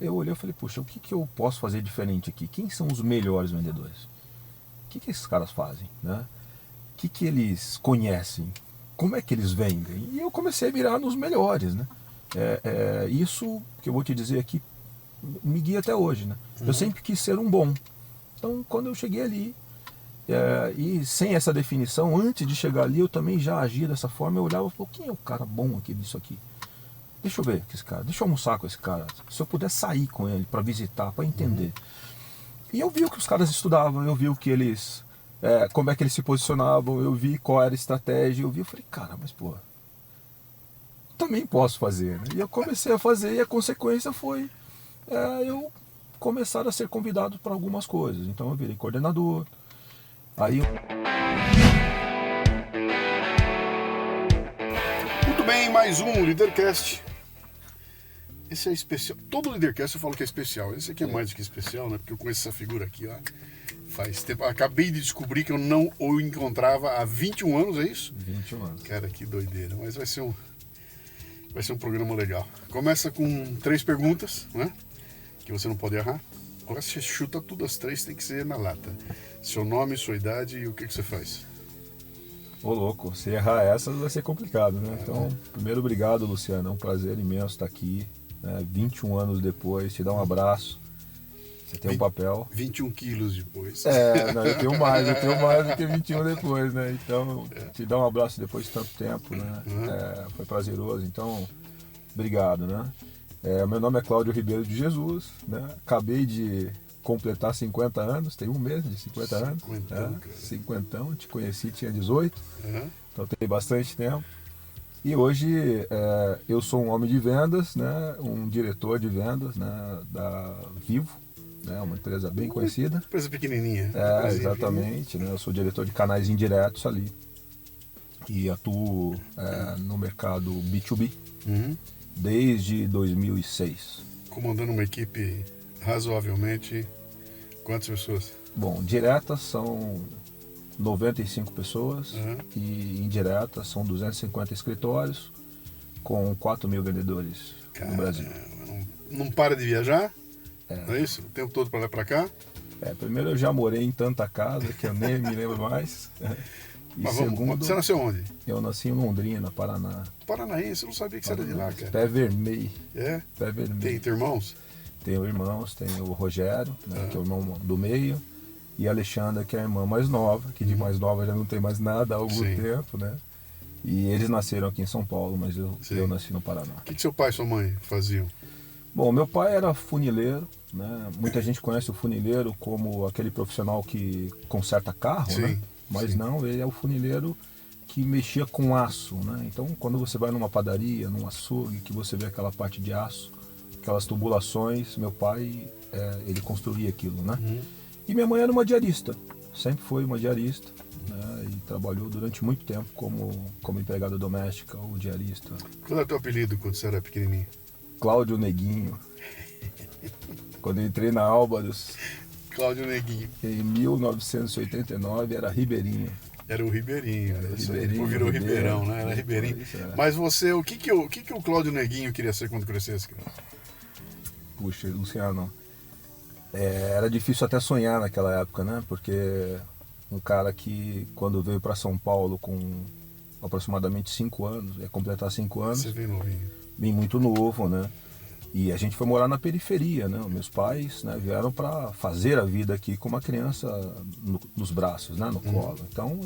eu olhei e falei, puxa, o que, que eu posso fazer diferente aqui? Quem são os melhores vendedores? O que, que esses caras fazem, né? O que, que eles conhecem? Como é que eles vendem? E eu comecei a mirar nos melhores, né? Isso que eu vou te dizer aqui me guia até hoje, né? Eu Uhum. sempre quis ser um bom. Então, quando eu cheguei ali, e sem essa definição, antes de chegar ali, eu também já agia dessa forma. Eu olhava e falava, quem é o cara bom aqui disso aqui? Deixa eu ver com esse cara, deixa eu almoçar com esse cara. Se eu puder sair com ele para visitar, para Uhum. entender. E eu vi o que os caras estudavam, eu vi o que eles, como é que eles se posicionavam, eu vi qual era a estratégia, eu falei, cara, mas pô, também posso fazer, né? E eu comecei a fazer e a consequência foi eu começar a ser convidado para algumas coisas. Então eu virei coordenador. Aí Muito bem, mais um Leadercast. Esse é especial. Todo Leadercast eu falo que é especial. Esse aqui é mais do que especial, né? Porque eu conheço essa figura aqui, ó. Faz tempo. Acabei de descobrir que eu não o encontrava há 21 anos, é isso? 21 anos. Cara, que doideira. Mas vai ser um programa legal. Começa com 3 perguntas, né? Que você não pode errar. Agora você chuta tudo as 3, tem que ser na lata. Seu nome, sua idade e o que você faz. Ô louco, se errar essa vai ser complicado, né? Então, primeiro, obrigado, Luciano. É um prazer imenso estar aqui, né? 21 anos depois, te dar um abraço. Você tem um papel. 21 quilos depois. Não, eu tenho mais do que 21 depois, né? Então, te dar um abraço depois de tanto tempo, né? Uhum. Foi prazeroso, então, obrigado, né? Meu nome é Cláudio Ribeiro de Jesus, né? Acabei de completar 50 anos, tem um mês de 50 anos. Cinquentão, Né? cara. 50, te conheci, tinha 18, Uhum. então tem bastante tempo. E hoje eu sou um homem de vendas, né? Um diretor de vendas, né? Da Vivo, né? Uma empresa bem conhecida. Empresa pequenininha. Empresinha pequenininha. Exatamente, né? Eu sou diretor de canais indiretos ali e atuo no mercado B2B Uhum. desde 2006. Comandando uma equipe razoavelmente. Quantas pessoas? Bom, diretas são 95 pessoas Uhum. e indiretas são 250 escritórios com 4 mil vendedores no Brasil. Não para de viajar? Não é isso? O tempo todo para lá e para cá? Primeiro, eu já morei em tanta casa que eu nem me lembro mais. E Mas vamos, segundo, você nasceu onde? eu nasci em Londrina, Paraná. Paranaense, eu não sabia que você era de lá, cara. Pé vermelho. É? Pé vermelho. Tem irmãos? Tenho irmãos, tenho o Rogério, né, que é o irmão do meio, e a Alexandra, que é a irmã mais nova, que de mais nova já não tem mais nada há algum Sim. tempo, né? E eles nasceram aqui em São Paulo, mas eu nasci no Paraná. O que seu pai e sua mãe faziam? Bom, meu pai era funileiro, né? Muita gente conhece o funileiro como aquele profissional que conserta carro, Sim, né? Mas sim. não, ele é o funileiro que mexia com aço, né? Então, quando você vai numa padaria, num açougue, que você vê aquela parte de aço, aquelas tubulações, meu pai, ele construía aquilo, né? E minha mãe era uma diarista, sempre foi uma diarista, né? E trabalhou durante muito tempo como empregada doméstica ou diarista. Qual era o teu apelido quando você era pequenininho? Cláudio Neguinho. Quando eu entrei na Álvaros, Cláudio Neguinho. em 1989, era Ribeirinho. Era o Ribeirinho. Era o Isso aí. Ribeirinho, Depois virou Ribeiro. Ribeirão, né? Era Ribeirinho. Depois, é. Mas você, o que o Cláudio Neguinho queria ser quando crescesse, cara? Puxa, Luciano, era difícil até sonhar naquela época, né? Porque um cara que, quando veio para São Paulo com aproximadamente 5 anos, ia completar 5 Você anos, veio novinho. bem muito novo, né? E a gente foi morar na periferia, né? Meus pais, né, vieram para fazer a vida aqui com uma criança nos braços, né? No colo. Então,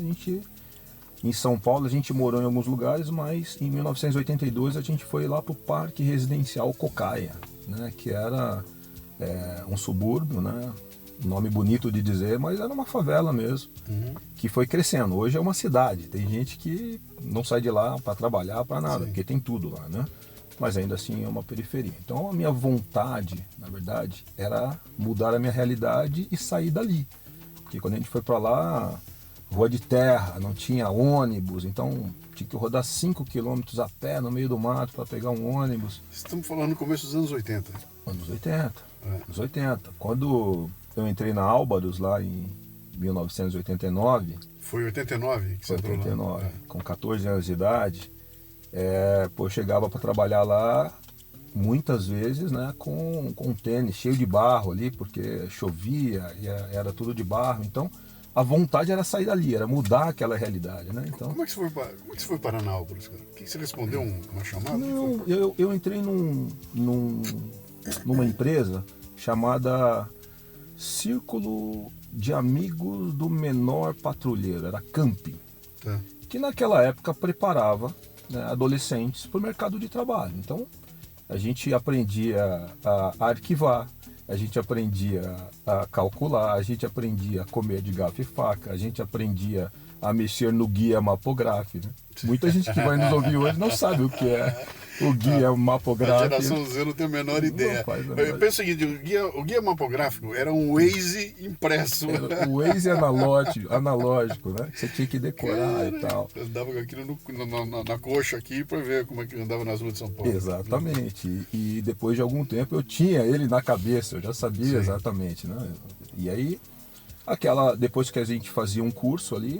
em São Paulo, a gente morou em alguns lugares, mas em 1982 a gente foi lá para o Parque Residencial Cocaia, né? Que era um subúrbio, né? Nome bonito de dizer, mas era uma favela mesmo, que foi crescendo. Hoje é uma cidade. Tem gente que não sai de lá para trabalhar, para nada, porque tem tudo lá, né? Mas ainda assim é uma periferia. Então a minha vontade, na verdade, era mudar a minha realidade e sair dali. Porque quando a gente foi para lá, rua de terra, não tinha ônibus, então tinha que rodar 5 quilômetros a pé no meio do mato para pegar um ônibus. Estamos falando no começo dos anos 80. Anos 80. Anos 80. Quando eu entrei na Álvaros lá em 1989, Foi 89 que você entrou lá? 89, com 14 anos de idade, eu chegava para trabalhar lá muitas vezes, né, com um tênis cheio de barro ali, porque chovia e era tudo de barro. Então, a vontade era sair dali, era mudar aquela realidade, né? Então, Como é que você foi parar na Álvaros, cara? O que você respondeu? Uma chamada? não, eu entrei numa empresa chamada Círculo de Amigos do Menor Patrulheiro, era Campi, Tá. que naquela época preparava, né, adolescentes para o mercado de trabalho. Então, a gente aprendia a arquivar, a gente aprendia a calcular, a gente aprendia a comer de garfo e faca, a gente aprendia a mexer no guia mapográfico, né? Muita gente que vai nos ouvir hoje não sabe o que é o guia A mapográfico. geração Z não tem a menor ideia. faz a menor Eu penso o seguinte, o guia mapográfico era um Waze impresso. Era o Waze analógico, né? Você tinha que decorar e tal. Eu andava com aquilo na coxa aqui para ver como é que andava nas ruas de São Paulo. Exatamente. E depois de algum tempo eu tinha ele na cabeça, eu já sabia Sim. exatamente, né? E aí, depois que a gente fazia um curso ali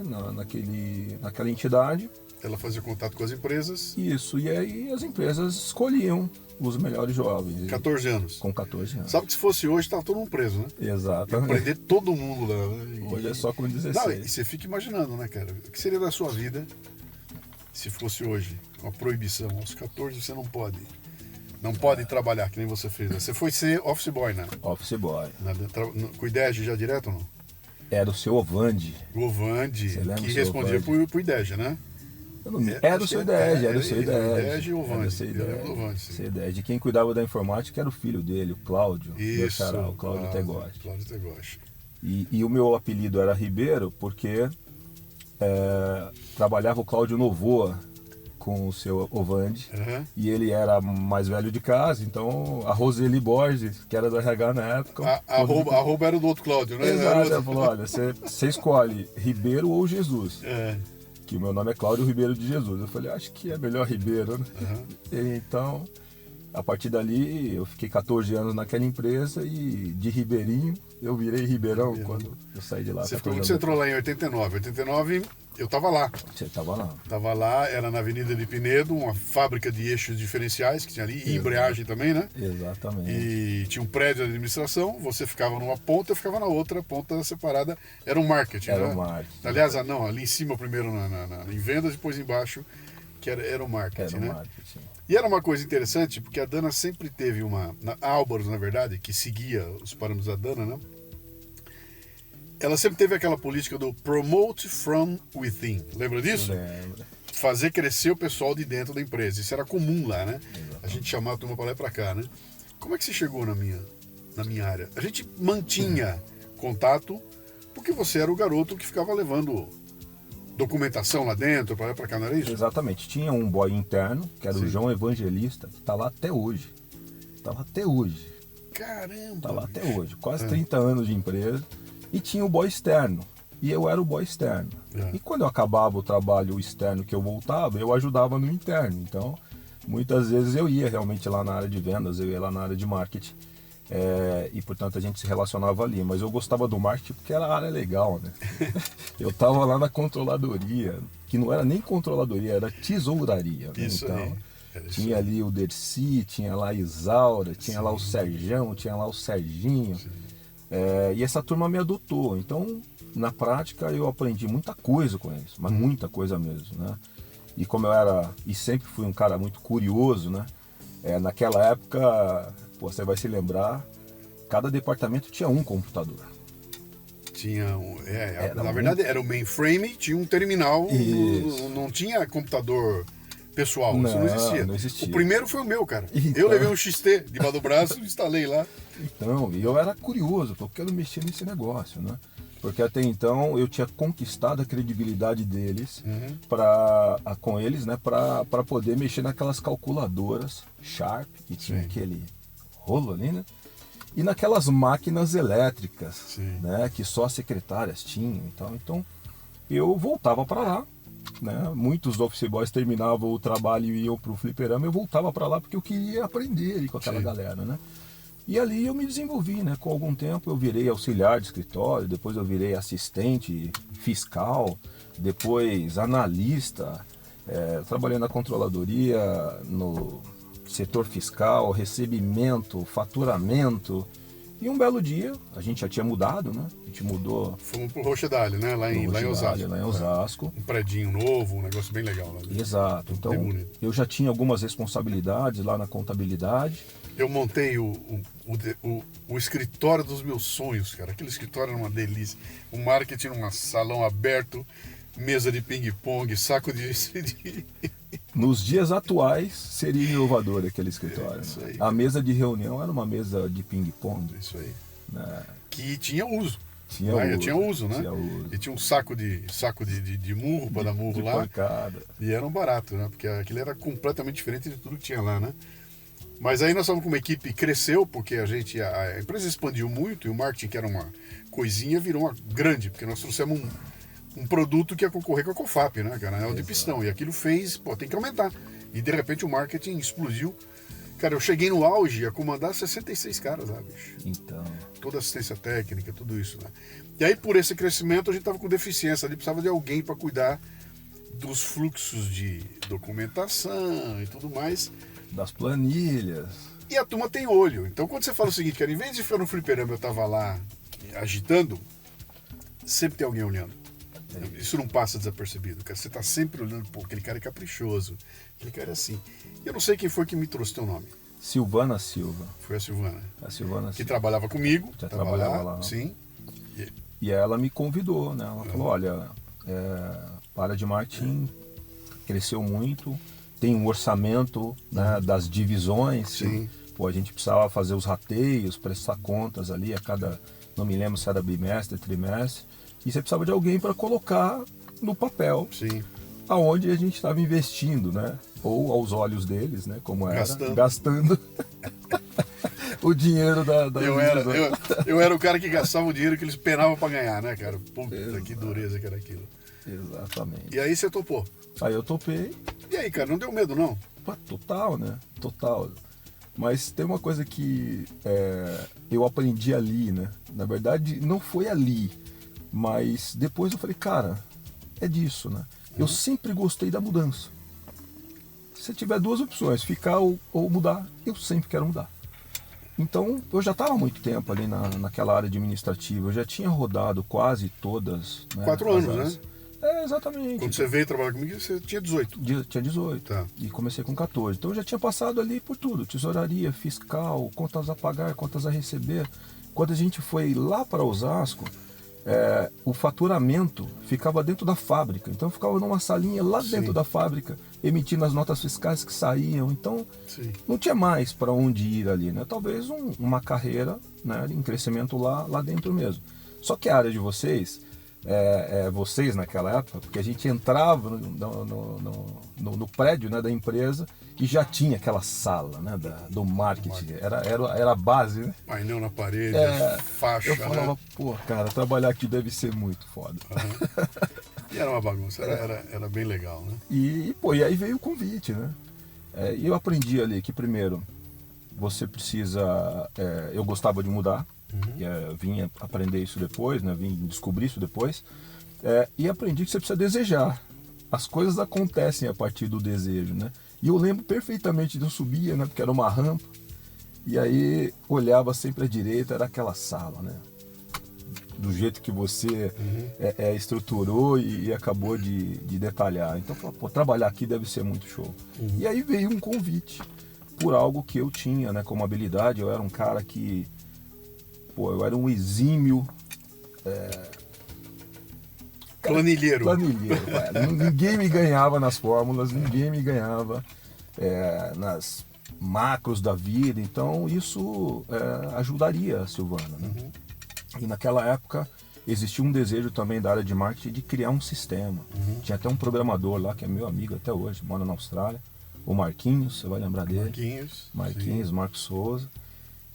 naquela entidade, Ela fazia contato com as empresas. isso, e aí as empresas escolhiam os melhores jovens. 14 anos. Com 14 anos. Sabe que se fosse hoje, estava todo mundo preso, né? Ia Exatamente. prender todo mundo lá. Né? Hoje é só com 16. Não, e você fica imaginando, né, cara? O que seria da sua vida se fosse hoje, com a proibição? Aos 14 você não pode. Não pode trabalhar, que nem você fez. Né? Você foi ser office boy, né? Office boy. Com o IDEG já direto ou não? Era o seu Ovandi. O Ovandi, Você lembra que o seu respondia Ovandi? pro IDEG, né? Era o seu IDEG, era o seu IDEG e o IDEG. Ovandi. Eu lembro do Ovandi, sim. Seu IDEG. Quem cuidava da informática era o filho dele, o Cláudio. Meu Isso, xará, o Cláudio Tegotti. Cláudio Tegotti. E o meu apelido era Ribeiro porque trabalhava o Cláudio Novoa com o seu Ovandi. Uhum. E ele era mais velho de casa, então a Roseli Borges, que era do RH na época. Arroba era do outro Cláudio, né? Exato, ela falou, olha, você escolhe Ribeiro ou Jesus. É. Que o meu nome é Cláudio Ribeiro de Jesus. Eu falei, acho que é melhor Ribeiro, né? Uhum. Então, a partir dali, eu fiquei 14 anos naquela empresa e de Ribeirinho, eu virei Ribeirão quando eu saí de lá. Você entrou lá em 89. 89, eu tava lá. Você estava lá. Tava lá, era na Avenida de Pinedo, uma fábrica de eixos diferenciais que tinha ali, e embreagem também, né? Exatamente. E tinha um prédio de administração, você ficava numa ponta, eu ficava na outra, ponta separada, era um marketing, Era né? o marketing. Aliás, não, ali em cima primeiro em vendas, depois embaixo, que era o marketing, Era o né? marketing. E era uma coisa interessante, porque a Dana sempre teve a Álvaros, na verdade, que seguia os parâmetros da Dana, né? Ela sempre teve aquela política do promote from within. Lembra disso? Lembra. Fazer crescer o pessoal de dentro da empresa. Isso era comum lá, né? Exatamente. A gente chamava a turma para lá e para cá, né? Como é que você chegou na minha área? A gente mantinha contato porque você era o garoto que ficava levando documentação lá dentro, para lá e para cá, não era isso? Exatamente. Tinha um boy interno, que era Sim. o João Evangelista, que está lá até hoje. Está lá até hoje. Caramba! Está lá bicho. até hoje. Quase 30 anos de empresa. E tinha o boy externo. E eu era o boy externo. É. E quando eu acabava o trabalho externo que eu voltava, eu ajudava no interno. Então, muitas vezes eu ia realmente lá na área de vendas, eu ia lá na área de marketing. E, portanto, a gente se relacionava ali. Mas eu gostava do marketing porque era a área legal, né? Eu estava lá na controladoria, que não era nem controladoria, era tesouraria. Né? Isso Então, aí. Era isso tinha aí. ali o Dercy, tinha lá a Isaura, tinha Sim. lá o Serjão, tinha lá o Serginho. E essa turma me adotou. Então, na prática, eu aprendi muita coisa com eles, mas muita coisa mesmo, né? E como eu era, e sempre fui um cara muito curioso, né? Naquela época, você vai se lembrar, cada departamento tinha um computador. Tinha Era na verdade era o mainframe, tinha um terminal, Isso. não tinha computador pessoal, isso não existia. Não existia. O primeiro foi o meu, cara. Então. Eu levei um XT debaixo do braço e instalei lá. Então, e eu era curioso, porque eu quero mexer nesse negócio, né? Porque até então eu tinha conquistado a credibilidade deles com eles, né? Para poder mexer naquelas calculadoras Sharp, que tinha Sim. aquele rolo ali, né? E naquelas máquinas elétricas, Sim. né? Que só as secretárias tinham e tal. Então eu voltava para lá, né? Muitos office boys terminavam o trabalho e iam para o fliperama. Eu voltava para lá porque eu queria aprender ali com aquela Sim. galera, né? E ali eu me desenvolvi, né? Com algum tempo eu virei auxiliar de escritório, depois eu virei assistente fiscal, depois analista, trabalhei na controladoria, no setor fiscal, recebimento, faturamento. E um belo dia, a gente já tinha mudado, né? A gente mudou. Fomos pro Rocha Dali, né? Lá em Osasco. Lá em Osasco. Um predinho novo, um negócio bem legal lá. Exato. Então, eu já tinha algumas responsabilidades lá na contabilidade. Eu montei o escritório dos meus sonhos, cara. Aquele escritório era uma delícia. O marketing, um salão aberto, mesa de ping-pong, saco de... Nos dias atuais, seria inovador aquele escritório. Isso aí. A mesa de reunião era uma mesa de ping-pong. Isso aí. Né? Que tinha uso. Tinha uso, né? Tinha uso. E tinha um saco de murro para dar murro de lá. Pancada. E era um barato, né? Porque aquilo era completamente diferente de tudo que tinha lá, né? Mas aí nós estávamos com uma equipe, cresceu, porque a empresa expandiu muito e o marketing, que era uma coisinha, virou uma grande, porque nós trouxemos um produto que ia concorrer com a COFAP, né, cara? Anel de pistão. E aquilo fez, tem que aumentar. E de repente o marketing explodiu. Cara, eu cheguei no auge a comandar 66 caras lá, bicho. Então. Toda assistência técnica, tudo isso, né? E aí, por esse crescimento, a gente tava com deficiência. Ali precisava de alguém para cuidar dos fluxos de documentação e tudo mais. Das planilhas. E a turma tem olho. Então, quando você fala o seguinte, cara, em vez de ficar no fliperama, eu tava lá agitando, sempre tem alguém olhando. Isso não passa desapercebido, cara. Você tá sempre olhando, pô, aquele cara é caprichoso, aquele cara é assim. E eu não sei quem foi que me trouxe teu nome. Silvana Silva. Foi a Silvana. A Silvana que Silva. trabalhava comigo. Já trabalhava lá. Sim. E ela me convidou, né? Ela falou, olha, a área de marketing cresceu muito, tem um orçamento, né, das divisões. Sim. Pô, a gente precisava fazer os rateios, prestar contas ali a cada, não me lembro se era bimestre, trimestre. E você precisava de alguém para colocar no papel. Sim. Aonde a gente estava investindo, né? Ou aos olhos deles, né? Como era, gastando o dinheiro da eu era o cara que gastava o dinheiro que eles penavam para ganhar, né, cara? Puta, que dureza que era aquilo. Exatamente. E aí você topou? Aí eu topei. E aí, cara, não deu medo, não? Pô, total, né? Total. Mas tem uma coisa que eu aprendi ali, né? Na verdade, não foi ali. Mas depois eu falei, cara, é disso, né? Eu sempre gostei da mudança. Se tiver duas opções, ficar ou mudar, eu sempre quero mudar. Então, eu já estava há muito tempo ali naquela área administrativa, eu já tinha rodado quase todas. Né, 4 anos, né? Exatamente. Quando você veio trabalhar comigo, você tinha 18. Tinha 18. Tá. E comecei com 14. Então, eu já tinha passado ali por tudo. Tesouraria, fiscal, contas a pagar, contas a receber. Quando a gente foi lá para Osasco, o faturamento ficava dentro da fábrica, então ficava numa salinha lá dentro da fábrica, emitindo as notas fiscais que saíam, então não tinha mais para onde ir ali, né? Talvez uma carreira, né, em crescimento lá dentro mesmo. Só que a área de vocês, vocês naquela época, porque a gente entrava no prédio, né, da empresa e já tinha aquela sala, né, do marketing, era a base, né? Painel na parede, faixa. Eu falava, né? Pô, cara, trabalhar aqui deve ser muito foda. E era uma bagunça, era bem legal, né? E aí veio o convite, né? E eu aprendi ali que primeiro você precisa. Eu gostava de mudar, vim aprender isso depois, né? Vim descobrir isso depois. E aprendi que você precisa desejar. As coisas acontecem a partir do desejo, né? E eu lembro perfeitamente de eu subia, né? Porque era uma rampa. E aí olhava sempre à direita, era aquela sala, né? Do jeito que você estruturou e acabou de detalhar. Então, pô, trabalhar aqui deve ser muito show. E aí veio um convite por algo que eu tinha, né? Como habilidade, eu era um cara que... Pô, eu era um exímio... Planilheiro. Ninguém me ganhava nas fórmulas, ninguém me ganhava nas macros da vida. Então isso ajudaria a Silvana, né? E naquela época existia um desejo também da área de marketing de criar um sistema. Tinha até um programador lá que é meu amigo até hoje, mora na Austrália, o Marquinhos, você vai lembrar dele. Marquinhos, Marcos Souza.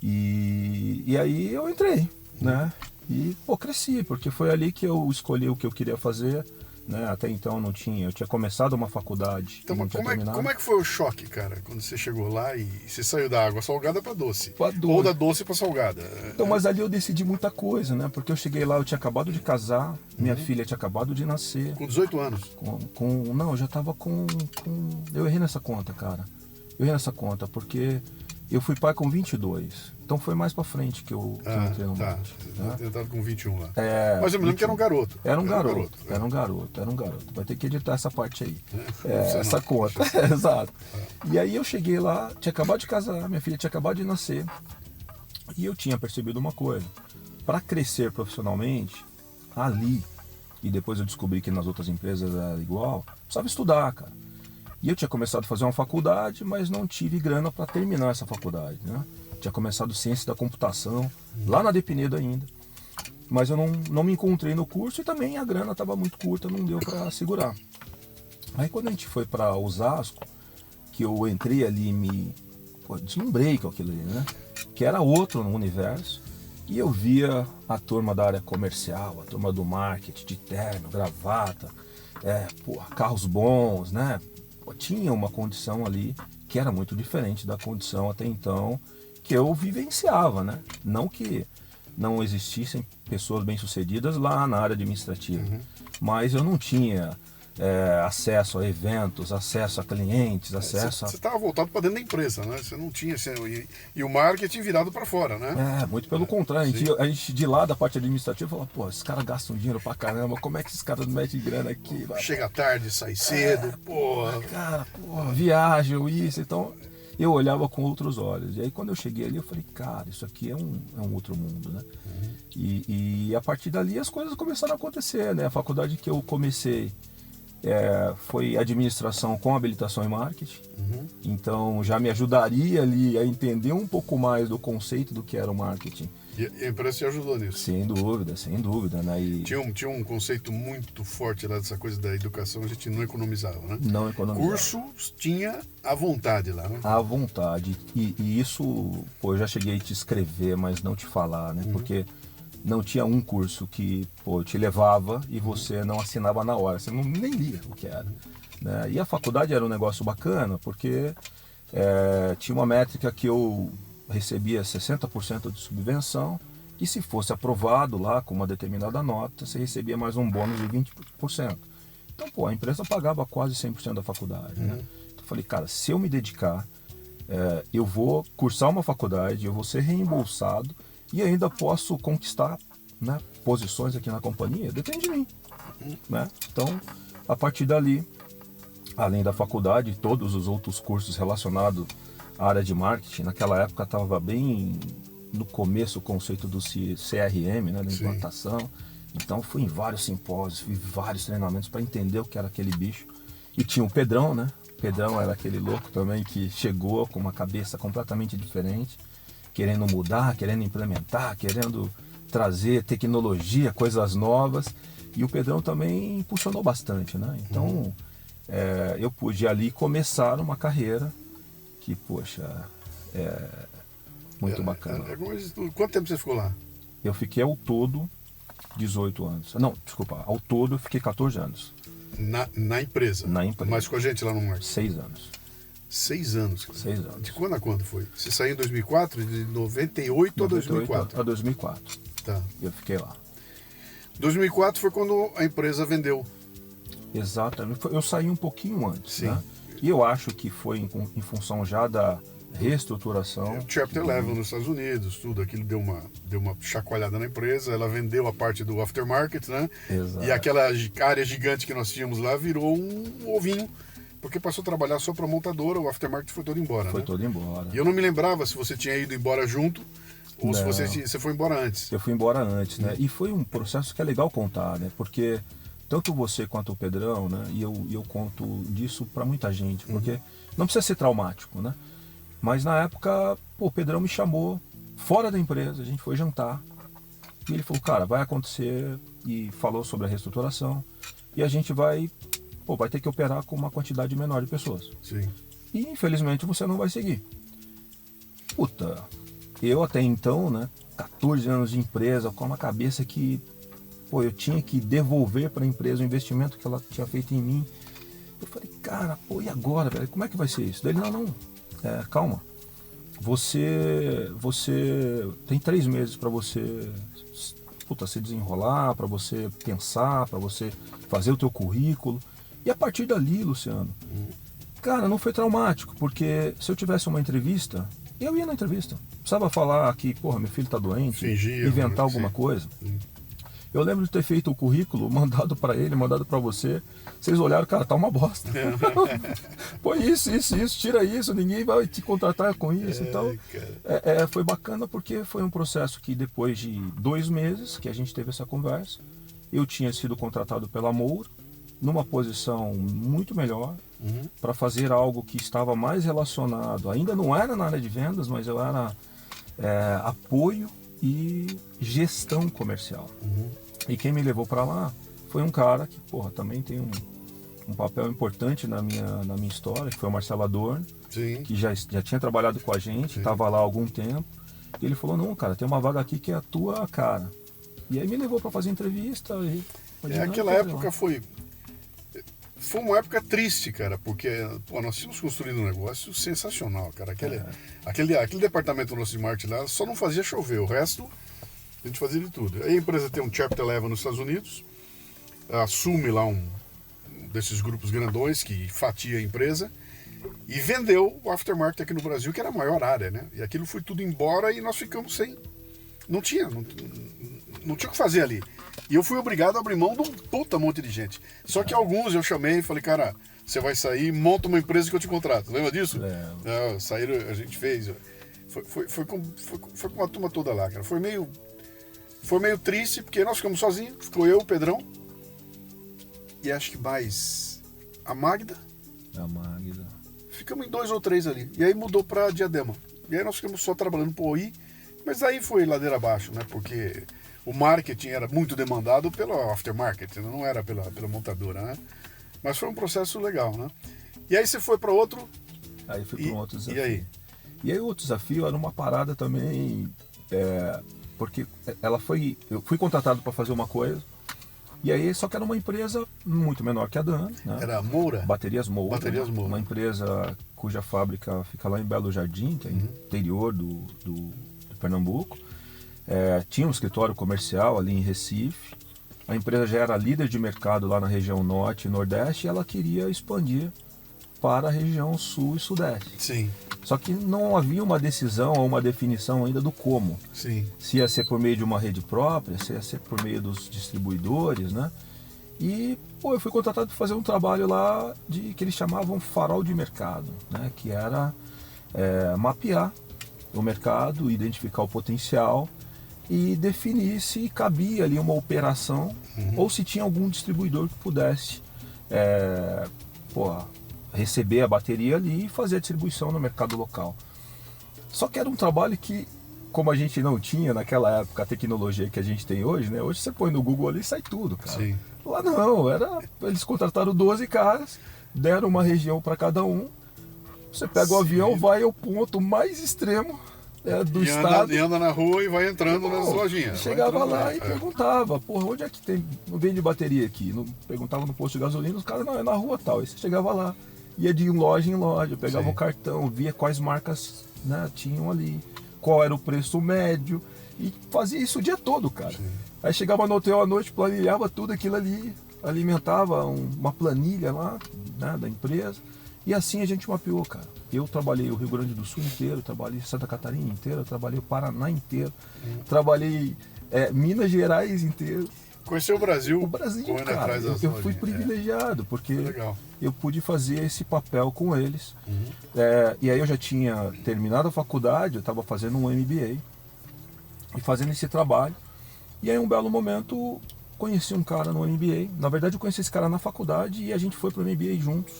E aí eu entrei, né? E, pô, cresci, porque foi ali que eu escolhi o que eu queria fazer, né? Até então eu tinha começado uma faculdade. Então, como é que foi o choque, cara, quando você chegou lá e você saiu da água salgada para doce? Ou da doce para salgada? Então, mas ali eu decidi muita coisa, né? Porque eu cheguei lá, eu tinha acabado de casar, minha filha tinha acabado de nascer. Com 18 anos? Não, eu já tava com... Eu errei nessa conta, cara. Eu errei nessa conta, porque eu fui pai com 22. Então foi mais pra frente que eu entrei no marketing. Né? Eu tava com 21 lá. Mas eu me 21. lembro que era um garoto. Era um garoto. Vai ter que editar essa parte aí. Essa conta. Exato. E aí eu cheguei lá, tinha acabado de casar, minha filha tinha acabado de nascer. E eu tinha percebido uma coisa. Para crescer profissionalmente, ali, e depois eu descobri que nas outras empresas era igual, precisava estudar, cara. E eu tinha começado a fazer uma faculdade, mas não tive grana para terminar essa faculdade, né? Tinha começado ciência da computação, lá na Depinedo ainda. Mas eu não me encontrei no curso e também a grana estava muito curta, não deu para segurar. Aí quando a gente foi para Osasco, que eu entrei ali e me deslumbrei com aquilo ali, né? Que era outro no universo. E eu via a turma da área comercial, a turma do marketing, de terno, gravata, carros bons, né? Tinha uma condição ali que era muito diferente da condição até então que eu vivenciava, né? Não que não existissem pessoas bem-sucedidas lá na área administrativa, mas eu não tinha acesso a eventos, acesso a clientes, acesso a... Você estava voltado para dentro da empresa, né? Você não tinha... E o marketing virado para fora, né? Muito pelo contrário. A gente de lá da parte administrativa fala, pô, esses caras gastam dinheiro pra caramba, como é que esses caras metem grana aqui? Chega tarde, sai cedo, porra. Cara, porra, viajam, isso, então... Eu olhava com outros olhos. E aí quando eu cheguei ali, eu falei, cara, isso aqui é um outro mundo, né? E a partir dali as coisas começaram a acontecer, né? A faculdade que eu comecei foi administração com habilitação em marketing. Então já me ajudaria ali a entender um pouco mais do conceito do que era o marketing. E a empresa te ajudou nisso? Sem dúvida, né? Tinha um conceito muito forte lá dessa coisa da educação, a gente não economizava, né? Não economizava. Curso tinha à vontade lá, né? À vontade. E isso, pô, eu já cheguei a te escrever, mas não te falar, né? Porque não tinha um curso que, pô, te levava e você não assinava na hora, você nem lia o que era. Né? E a faculdade era um negócio bacana, porque tinha uma métrica que eu recebia 60% de subvenção e se fosse aprovado lá com uma determinada nota, você recebia mais um bônus de 20%. Então, pô, a empresa pagava quase 100% da faculdade. Né? Então, eu falei, cara, se eu me dedicar, eu vou cursar uma faculdade, eu vou ser reembolsado e ainda posso conquistar, né, posições aqui na companhia, depende de mim. Né? Então, a partir dali, além da faculdade, todos os outros cursos relacionados à área de marketing, naquela época estava bem no começo o conceito do CRM, né, da implantação. Então fui em vários simpósios, fui em vários treinamentos para entender o que era aquele bicho. E tinha o Pedrão, né? O Pedrão era aquele louco também que chegou com uma cabeça completamente diferente, querendo mudar, querendo implementar, querendo trazer tecnologia, coisas novas. E o Pedrão também impulsionou bastante, né? Então eu pude ali começar uma carreira que, poxa, muito bacana. Quanto tempo você ficou lá? Eu fiquei ao todo 18 anos. Não, desculpa, ao todo eu fiquei 14 anos. Na empresa? Na empresa. Mas com a gente lá no marketing? 6 anos. 6 anos? Cara. 6 anos. De quando a quando foi? Você saiu em 2004? De 98 a 2004? A 2004. Tá. Eu fiquei lá. 2004 foi quando a empresa vendeu. Exatamente. Eu saí um pouquinho antes. Sim. Né? E eu acho que foi em função já da reestruturação. Chapter 11 nos Estados Unidos, tudo aquilo deu uma chacoalhada na empresa, ela vendeu a parte do aftermarket, né? Exato. E aquela área gigante que nós tínhamos lá virou um ovinho, porque passou a trabalhar só para a montadora, o aftermarket foi todo embora, Foi né? todo embora. E eu não me lembrava se você tinha ido embora junto ou se você foi embora antes. Eu fui embora antes, né? E foi um processo que é legal contar, né? Porque tanto você quanto o Pedrão, né? E eu conto disso para muita gente, porque não precisa ser traumático, né? Mas na época, pô, o Pedrão me chamou fora da empresa, a gente foi jantar. E ele falou, cara, vai acontecer, e falou sobre a reestruturação. E a gente vai ter que operar com uma quantidade menor de pessoas. Sim. E infelizmente você não vai seguir. Puta, eu até então, né, 14 anos de empresa, com uma cabeça que, pô, eu tinha que devolver para a empresa o investimento que ela tinha feito em mim. Eu falei, cara, pô, e agora, velho? Como é que vai ser isso? Daí ele, não, calma. Você tem 3 meses para você, se desenrolar, para você pensar, para você fazer o teu currículo. E a partir dali, Luciano, Cara, não foi traumático, porque se eu tivesse uma entrevista, eu ia na entrevista. Precisava falar que, porra, meu filho tá doente, Fingir, inventar alguma sim. coisa. Eu lembro de ter feito o currículo, mandado para ele, mandado para você. Vocês olharam, cara, tá uma bosta. Põe isso, tira isso, ninguém vai te contratar com isso. Então, foi bacana porque foi um processo que depois de 2 meses que a gente teve essa conversa, eu tinha sido contratado pela Moura, numa posição muito melhor, para fazer algo que estava mais relacionado, ainda não era na área de vendas, mas eu era apoio e gestão comercial. E quem me levou para lá foi um cara que, porra, também tem um papel importante na minha história, que foi o Marcelo Adorno, Sim. que já tinha trabalhado com a gente, estava lá há algum tempo. E ele falou, não, cara, tem uma vaga aqui que é a tua cara. E aí me levou para fazer entrevista. Aquela época foi uma época triste, cara, porque nós tínhamos construído um negócio sensacional, cara. Aquele departamento do nosso de marketing lá só não fazia chover, o resto a gente fazia de tudo. Aí a empresa tem um Chapter 11 nos Estados Unidos, assume lá um desses grupos grandões que fatia a empresa e vendeu o aftermarket aqui no Brasil, que era a maior área, né? E aquilo foi tudo embora e nós ficamos sem. Não tinha o que fazer ali. E eu fui obrigado a abrir mão de um puta monte de gente. Só que alguns eu chamei e falei, cara, você vai sair, monta uma empresa que eu te contrato. Lembra disso? Saíram, a gente fez. Foi com a turma toda lá, cara. Foi meio triste, porque nós ficamos sozinhos. Ficou eu, o Pedrão. E acho que mais a Magda. Ficamos em 2 ou 3 ali. E aí mudou pra Diadema. E aí nós ficamos só trabalhando pro OI. Mas aí foi ladeira abaixo, né? Porque o marketing era muito demandado pelo aftermarket, não era pela montadora, né? Mas foi um processo legal, né? E aí você foi para outro... Aí fui para um outro desafio. E aí? E aí o outro desafio era uma parada também... porque eu fui contratado para fazer uma coisa, e aí só que era uma empresa muito menor que a Dan, né? Era a Moura? Baterias Moura. Baterias Moura. Uma empresa cuja fábrica fica lá em Belo Jardim, que é interior do Pernambuco. Tinha um escritório comercial ali em Recife. A empresa já era líder de mercado lá na região norte e nordeste, e ela queria expandir para a região sul e sudeste. Sim. Só que não havia uma decisão ou uma definição ainda do como. Sim. Se ia ser por meio de uma rede própria, se ia ser por meio dos distribuidores, né? E eu fui contratado para fazer um trabalho lá que eles chamavam farol de mercado, né? Que era mapear o mercado, identificar o potencial e definir se cabia ali uma operação ou se tinha algum distribuidor que pudesse receber a bateria ali e fazer a distribuição no mercado local. Só que era um trabalho que, como a gente não tinha naquela época a tecnologia que a gente tem hoje, né? Hoje você põe no Google ali e sai tudo, cara. Sim. Lá não, eles contrataram 12 caras, deram uma região para cada um. Você pega o avião, vai ao ponto mais extremo do estado. E anda na rua e vai entrando nas lojinhas. Chegava lá e perguntava, porra, onde é que não vende bateria aqui? Perguntava no posto de gasolina, os caras, não, é na rua tal. Aí você chegava lá, ia de loja em loja, pegava o cartão, via quais marcas, né, tinham ali, qual era o preço médio, e fazia isso o dia todo, cara. Sim. Aí chegava no hotel à noite, planilhava tudo aquilo ali, alimentava uma planilha lá, né, da empresa. E assim a gente mapeou, cara. Eu trabalhei o Rio Grande do Sul inteiro, trabalhei Santa Catarina inteira, trabalhei o Paraná inteiro, trabalhei Minas Gerais inteiro. Conheceu o Brasil? O Brasil, cara. Eu fui privilegiado, porque eu pude fazer esse papel com eles. E aí eu já tinha terminado a faculdade, eu estava fazendo um MBA e fazendo esse trabalho. E aí, um belo momento, conheci um cara no MBA. Na verdade, eu conheci esse cara na faculdade e a gente foi para o MBA juntos.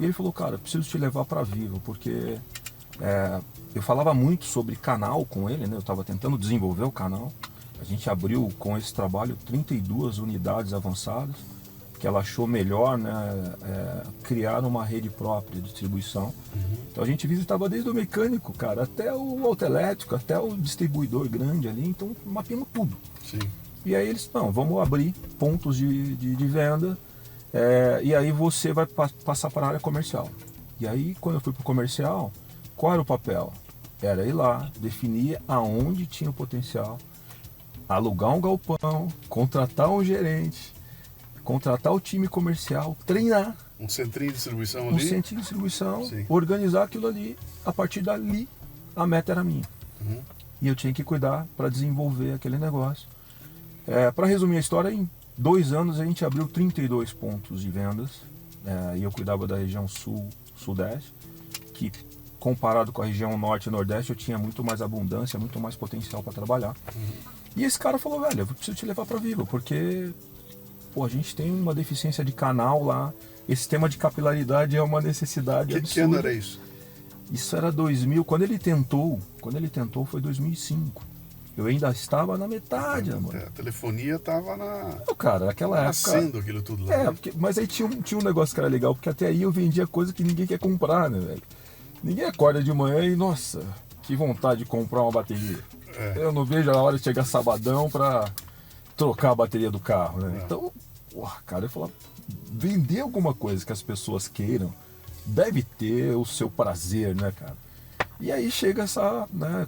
E ele falou, cara, preciso te levar para Vivo, porque eu falava muito sobre canal com ele, né? Eu estava tentando desenvolver o canal. A gente abriu com esse trabalho 32 unidades avançadas, que ela achou melhor, né, criar uma rede própria de distribuição. Então a gente visitava desde o mecânico, cara, até o autoelétrico, até o distribuidor grande ali, então mapeamos tudo. Sim. E aí eles, não, vamos abrir pontos de venda, e aí você vai passar para a área comercial. E aí quando eu fui para o comercial, qual era o papel? Era ir lá, definir aonde tinha o potencial, alugar um galpão, contratar um gerente, contratar o time comercial, treinar Um centrinho de distribuição ali. Um centrinho de distribuição, Sim. organizar aquilo ali. A partir dali, a meta era minha. Uhum. E eu tinha que cuidar para desenvolver aquele negócio. Para resumir a história, em 2 anos a gente abriu 32 pontos de vendas. E eu cuidava da região sul, sudeste, que comparado com a região norte e nordeste eu tinha muito mais abundância, muito mais potencial para trabalhar. E esse cara falou, velho, eu preciso te levar para Vivo, porque a gente tem uma deficiência de canal lá, esse tema de capilaridade é uma necessidade absurda. Que ano era isso? Isso era 2000, quando ele tentou foi 2005. Eu ainda estava na metade, amor. A telefonia estava Cara, naquela época... nascendo aquilo tudo lá. Mas aí tinha um negócio que era legal, porque até aí eu vendia coisa que ninguém quer comprar, né, velho? Ninguém acorda de manhã e, nossa, que vontade de comprar uma bateria. Eu não vejo a hora de chegar sabadão pra trocar a bateria do carro, né? Então, cara, eu falava, vender alguma coisa que as pessoas queiram deve ter o seu prazer, né, cara? E aí chega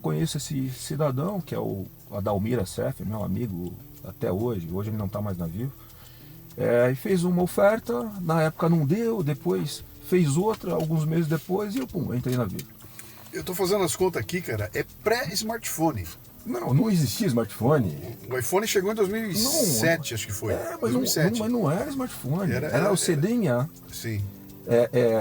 conheço esse cidadão, que é o Adalmir Assef, meu amigo até hoje ele não está mais na Vivo. E fez uma oferta, na época não deu, depois fez outra, alguns meses depois, e eu entrei na Vivo. Eu tô fazendo as contas aqui, cara, é pré-smartphone. Não existia smartphone. O iPhone chegou em 2007, acho que foi. Mas 2007. Não era smartphone, era o CDMA. Sim.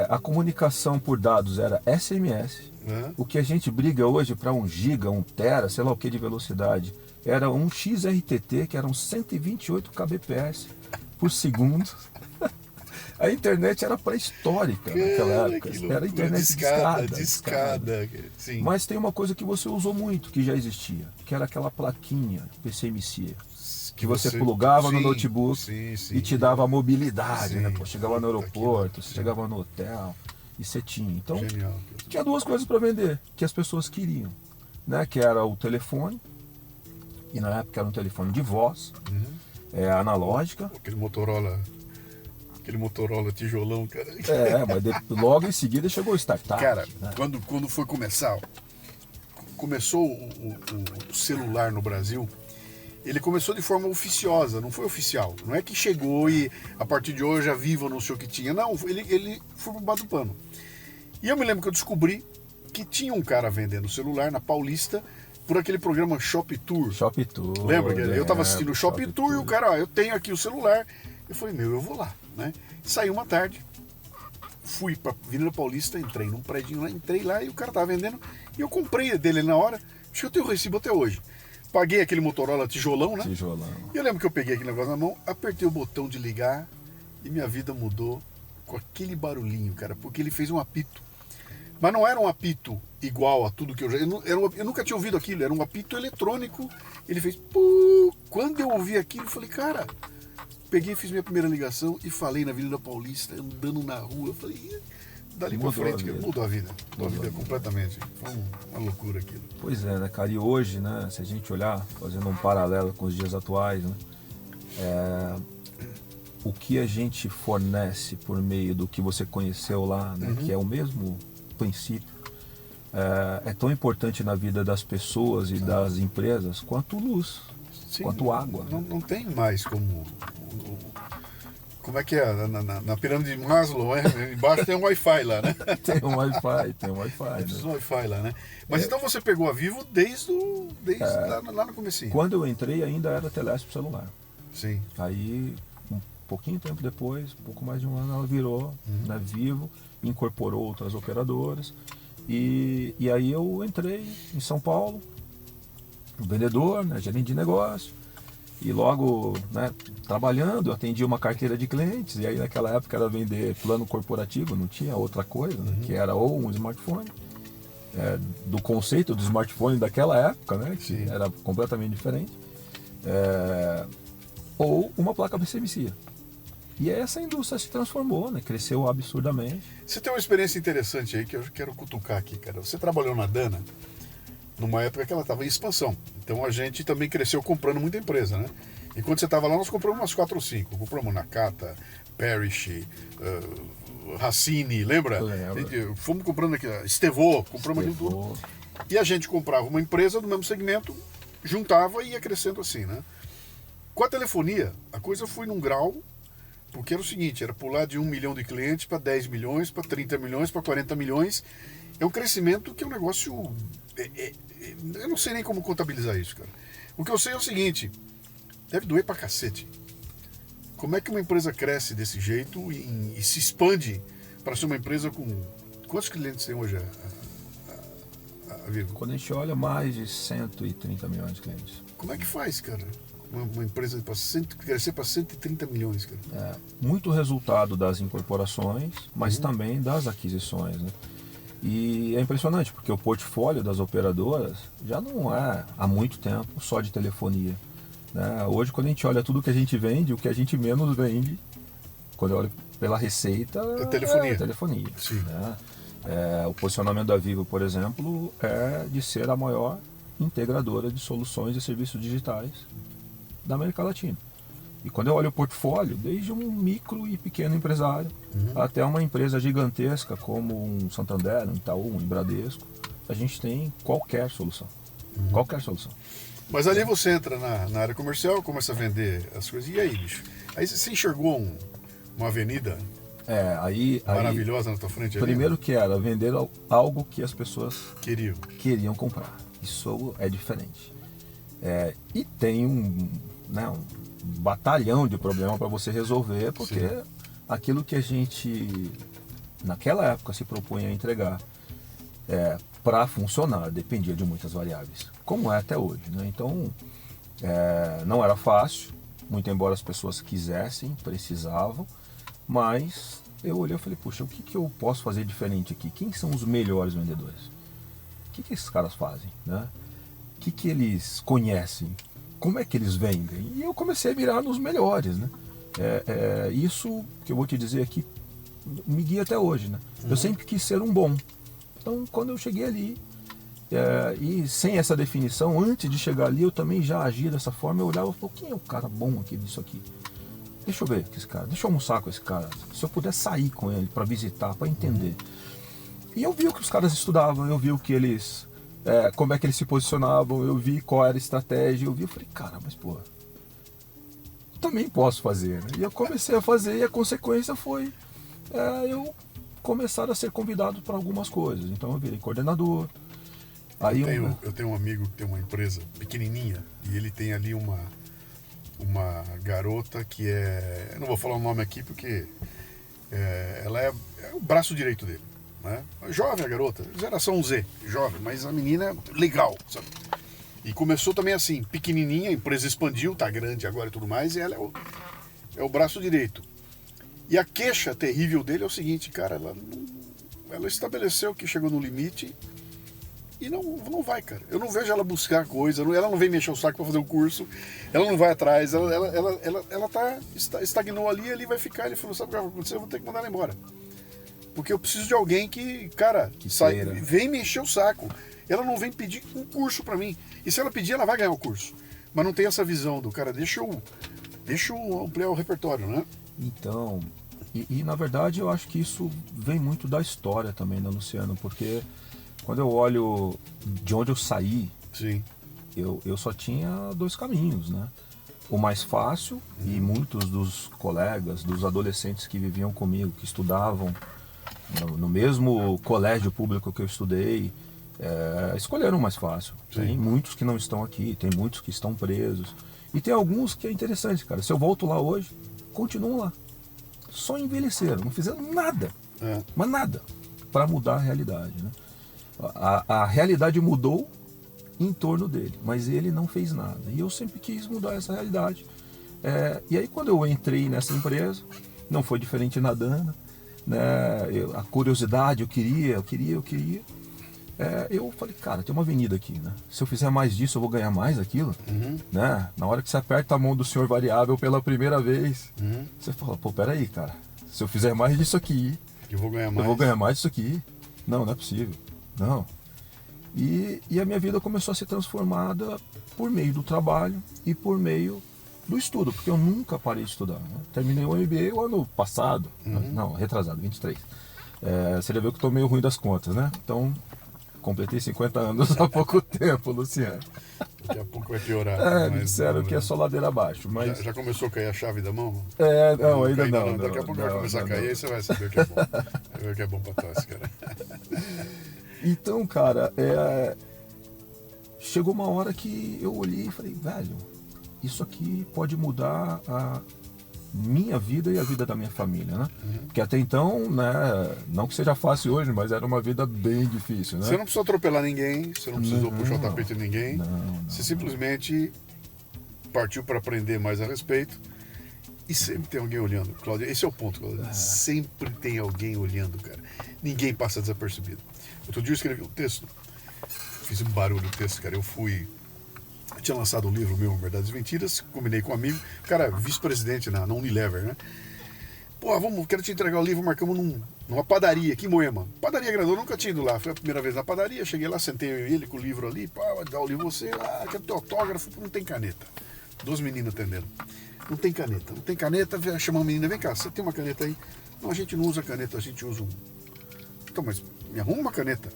A comunicação por dados era SMS. O que a gente briga hoje para 1 giga, 1 tera, sei lá o que de velocidade, era um XRTT, que eram 128 kbps por segundo. A internet era pré-histórica naquela época. Era internet discada. Sim. Mas tem uma coisa que você usou muito, que já existia, que era aquela plaquinha PCMC. Que você plugava no notebook e te dava mobilidade, né? Chegava no aeroporto, você chegava no hotel e você tinha. Então, Genial. tinha 2 coisas para vender que as pessoas queriam, né? Que era o telefone, e na época era um telefone de voz, analógica. Aquele Motorola tijolão, cara. Mas logo em seguida chegou o startup. Cara, né? quando foi começou o celular no Brasil, ele começou de forma oficiosa, não foi oficial. Não é que chegou e a partir de hoje a Vivo anunciou que tinha. Não, ele foi pro baixo do pano. E eu me lembro que eu descobri que tinha um cara vendendo celular na Paulista por aquele programa Shop Tour. Shop Tour. Lembra? Eu tava assistindo o Shop Tour e o cara, eu tenho aqui o celular. Eu falei, eu vou lá, né? Saí uma tarde, fui pra Avenida Paulista, entrei num prédio lá, entrei lá e o cara tava vendendo. E eu comprei dele na hora, acho que eu tenho o recibo até hoje. Paguei aquele Motorola tijolão, né? Tijolão. E eu lembro que eu peguei aquele negócio na mão, apertei o botão de ligar e minha vida mudou com aquele barulhinho, cara, porque ele fez um apito. Mas não era um apito igual a tudo que eu já... Eu nunca tinha ouvido aquilo, era um apito eletrônico. Ele fez... Puu. Quando eu ouvi aquilo, eu falei, cara... Peguei, fiz minha primeira ligação e falei na Avenida Paulista, andando na rua. Eu falei, dali pra frente, mudou a vida. Mudou a vida completamente. Foi uma loucura aquilo. Pois é, né, cara? E hoje, né, se a gente olhar, fazendo um paralelo com os dias atuais, né, o que a gente fornece por meio do que você conheceu lá, né, que é o mesmo princípio, é tão importante na vida das pessoas e das empresas quanto luz, quanto água. Não tem mais como é que é? Na pirâmide de Maslow, embaixo tem um Wi-Fi lá, né? Tem um Wi-Fi. Tem um Wi-Fi lá, né? Mas então você pegou a Vivo desde lá no comecinho. Quando eu entrei ainda era Telesp celular. Sim. Aí, um pouquinho tempo depois, um pouco mais de 1 ano, ela virou Vivo, incorporou outras operadoras. E aí eu entrei em São Paulo, vendedor, né, gerente de negócio. E logo, né, trabalhando, eu atendi uma carteira de clientes, e aí naquela época era vender plano corporativo, não tinha outra coisa, né, que era ou um smartphone, do conceito do smartphone daquela época, né, que era completamente diferente, ou uma placa PCMC. E essa indústria se transformou, né, cresceu absurdamente. Você tem uma experiência interessante aí que eu quero cutucar aqui, cara. Você trabalhou na Dana numa época que ela estava em expansão. Então a gente também cresceu comprando muita empresa, né? E quando você estava lá, nós compramos umas 4 ou 5. Compramos Nakata, Parrish, Racine, lembra? Fomos comprando aqui, Estevô, compramos aquilo tudo. E a gente comprava uma empresa do mesmo segmento, juntava e ia crescendo assim, né? Com a telefonia, a coisa foi num grau Porque era o seguinte, era pular de 1 milhão de clientes para 10 milhões, para 30 milhões, para 40 milhões. É um crescimento que é um negócio... eu não sei nem como contabilizar isso, cara. O que eu sei é o seguinte, deve doer pra cacete. Como é que uma empresa cresce desse jeito e se expande para ser uma empresa com... Quantos clientes tem hoje a Vivo? Quando a gente olha, mais de 130 milhões de clientes. Como é que faz, cara? Uma empresa crescer para 130 milhões, cara. Muito resultado das incorporações, mas também das aquisições, né? E é impressionante, porque o portfólio das operadoras já não é há muito tempo só de telefonia, né? Hoje, quando a gente olha tudo que a gente vende, o que a gente menos vende, quando eu olho pela receita, É telefonia. telefonia, Sim. né? O posicionamento da Vivo, por exemplo, é de ser a maior integradora de soluções e serviços digitais da América Latina. E quando eu olho o portfólio, desde um micro e pequeno empresário até uma empresa gigantesca como um Santander, um Itaú, um Bradesco, a gente tem qualquer solução. Qualquer solução. Mas ali você entra na área comercial, começa a vender as coisas. E aí, bicho? Aí você enxergou uma avenida Aí maravilhosa na tua frente ali? primeiro que era vender algo que as pessoas queriam comprar. Isso é diferente. E tem um batalhão de problema para você resolver, porque Sim. aquilo que a gente naquela época se propunha a entregar para funcionar dependia de muitas variáveis, como é até hoje, né? Então não era fácil, muito embora as pessoas quisessem, precisavam, mas eu olhei e falei, puxa, o que eu posso fazer diferente aqui? Quem são os melhores vendedores? O que esses caras fazem, né? O que eles conhecem? Como é que eles vendem? E eu comecei a mirar nos melhores, né? Isso que eu vou te dizer aqui me guia até hoje, né? Eu sempre quis ser um bom. Então, quando eu cheguei ali, e sem essa definição, antes de chegar ali, eu também já agia dessa forma. Eu olhava e falava, quem é o cara bom aqui nisso aqui? Deixa eu ver com esse cara, deixa eu almoçar com esse cara. Se eu puder sair com ele para visitar, para entender. E eu vi o que os caras estudavam, eu vi o que eles... como é que eles se posicionavam, eu vi qual era a estratégia, eu falei, cara, mas pô, eu também posso fazer, né? E eu comecei a fazer e a consequência foi eu começar a ser convidado para algumas coisas. Então eu virei coordenador. Aí eu tenho um amigo que tem uma empresa pequenininha e ele tem ali uma garota que eu não vou falar o nome aqui porque ela é o braço direito dele, né? Jovem a garota, geração Z, jovem, mas a menina é legal, sabe? E começou também assim, pequenininha, a empresa expandiu, tá grande agora e tudo mais, e ela é o braço direito. E a queixa terrível dele é o seguinte, cara, ela estabeleceu que chegou no limite e não vai, cara. Eu não vejo ela buscar coisa, ela não vem mexer o saco para fazer um curso, ela não vai atrás, ela estagnou ali vai ficar. Ele falou, sabe o que vai acontecer? Eu vou ter que mandar ela embora. Porque eu preciso de alguém que, cara, vem mexer o saco. Ela não vem pedir um curso para mim. E se ela pedir, ela vai ganhar o curso. Mas não tem essa visão do cara, deixa eu ampliar o repertório, né? Então, e na verdade eu acho que isso vem muito da história também da Luciano, porque quando eu olho de onde eu saí, sim, eu só tinha dois caminhos, né? O mais fácil, e muitos dos colegas, dos adolescentes que viviam comigo, que estudavam no mesmo colégio público que eu estudei, escolheram o mais fácil. Sim. Tem muitos que não estão aqui, tem muitos que estão presos. E tem alguns que é interessante, cara. Se eu volto lá hoje, continuam lá. Só envelheceram, não fizeram nada, mas nada, para mudar a realidade, né? A realidade mudou em torno dele, mas ele não fez nada. E eu sempre quis mudar essa realidade. E aí quando eu entrei nessa empresa, não foi diferente na Dana, né? A curiosidade, eu queria. Eu falei, cara, tem uma avenida aqui, né? Se eu fizer mais disso, eu vou ganhar mais aquilo, né? Na hora que você aperta a mão do senhor variável pela primeira vez, você fala, pô, peraí, cara, se eu fizer mais disso aqui, eu vou ganhar mais disso aqui. Não é possível. Não. E a minha vida começou a ser transformada por meio do trabalho e por meio do estudo, porque eu nunca parei de estudar, né? Terminei o MBA o ano passado, não, retrasado, 23. Você já viu que eu tô meio ruim das contas, né? Então, Completei 50 anos há pouco tempo, Luciano. Daqui a pouco vai piorar. Me disseram que é só ladeira abaixo, mas... Já começou a cair a chave da mão? Não, ainda não. Daqui a pouco vai começar a cair, aí você vai saber o que é bom. Vai ver o que é bom pra tosse, cara. Então, cara, chegou uma hora que eu olhei e falei, velho, isso aqui pode mudar a minha vida e a vida da minha família, né? Porque até então, né, não que seja fácil hoje, mas era uma vida bem difícil, né? Você não precisou atropelar ninguém, você não precisou puxar o tapete de ninguém, você não. simplesmente partiu para aprender mais a respeito e sempre tem alguém olhando, Cláudio. Esse é o ponto, Cláudio. Sempre tem alguém olhando, cara. Ninguém passa desapercebido. Outro dia eu escrevi um texto, fiz um barulho no texto, cara. Eu tinha lançado um livro meu, Verdades e Mentiras, combinei com um amigo, o cara, vice-presidente na Unilever, né? Pô, quero te entregar o livro, marcamos numa padaria aqui em Moema. Padaria grandona, nunca tinha ido lá. Foi a primeira vez na padaria, cheguei lá, sentei eu e ele com o livro ali, pá, vai dar o livro você, quero teu autógrafo, não tem caneta. 2 meninas atendendo. Não tem caneta, chamou a menina, vem cá, você tem uma caneta aí? Não, a gente não usa caneta, a gente usa um. Então, mas me arruma uma caneta.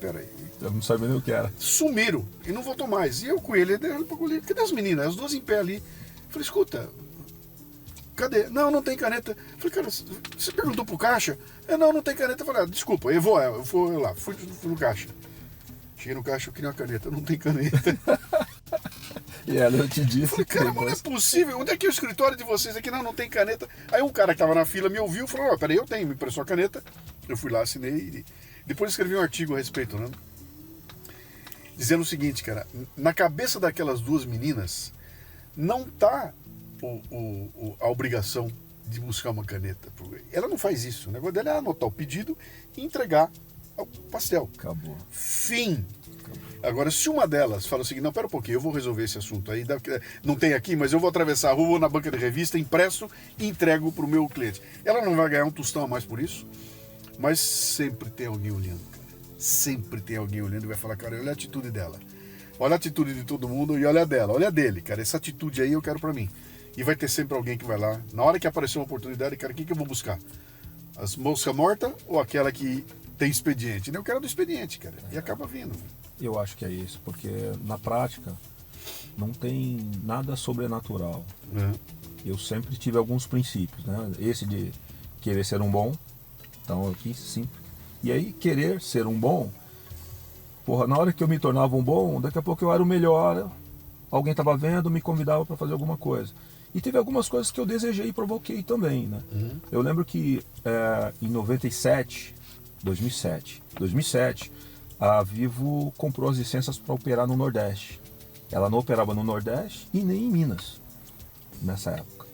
Pera aí. Eu não sabia nem o que era. Sumiram e não voltou mais. E eu com ele, cadê as meninas? As duas em pé ali. Falei, escuta, cadê? Não tem caneta. Falei, cara, você perguntou pro caixa? Não tem caneta. Falei, desculpa, eu vou lá. Fui no caixa. Cheguei no caixa, eu queria uma caneta. Não tem caneta. E ela, eu te disse. Falei, cara, mas não é possível. Onde é que é o escritório de vocês aqui? Não tem caneta. Aí um cara que tava na fila me ouviu e falou, peraí, eu tenho, me emprestou a caneta. Eu fui lá, assinei e depois escrevi um artigo a respeito, né? Dizendo o seguinte, cara, na cabeça daquelas duas meninas não tá a obrigação de buscar uma caneta. Ela não faz isso. O negócio dela é anotar o pedido e entregar o pastel. Acabou. Fim. Agora, se uma delas fala o seguinte, não, pera um pouquinho, eu vou resolver esse assunto aí, não tem aqui, mas eu vou atravessar a rua, vou na banca de revista, impresso e entrego para o meu cliente. Ela não vai ganhar um tostão a mais por isso, mas sempre tem alguém olhando, cara. Sempre tem alguém olhando e vai falar, cara, olha a atitude dela. Olha a atitude de todo mundo e olha a dela, olha a dele, cara. Essa atitude aí eu quero pra mim. E vai ter sempre alguém que vai lá. Na hora que aparecer uma oportunidade, cara, o que eu vou buscar? As moscas mortas ou aquela que tem expediente? Eu quero do expediente, cara. E acaba vindo. Eu acho que é isso, porque na prática não tem nada sobrenatural. Eu sempre tive alguns princípios, né? Esse de querer ser um bom, então aqui sim. E aí querer ser um bom, porra, na hora que eu me tornava um bom, daqui a pouco eu era o melhor, alguém estava vendo, me convidava para fazer alguma coisa. E teve algumas coisas que eu desejei e provoquei também, né? Eu lembro que em 2007, a Vivo comprou as licenças para operar no Nordeste. Ela não operava no Nordeste e nem em Minas, nessa época.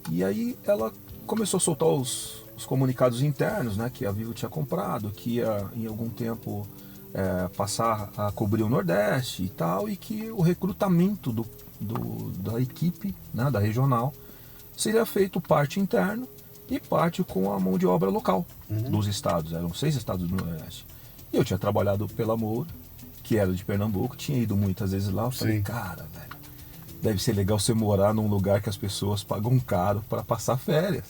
E aí ela começou a soltar os comunicados internos, né, que a Vivo tinha comprado, que ia em algum tempo passar a cobrir o Nordeste e tal, e que o recrutamento da equipe, né, da regional, seria feito parte interno e parte com a mão de obra local dos estados. Eram 6 estados do Nordeste. E eu tinha trabalhado pela Moura, que era de Pernambuco, tinha ido muitas vezes lá. Eu falei, cara, velho, deve ser legal você morar num lugar que as pessoas pagam caro para passar férias.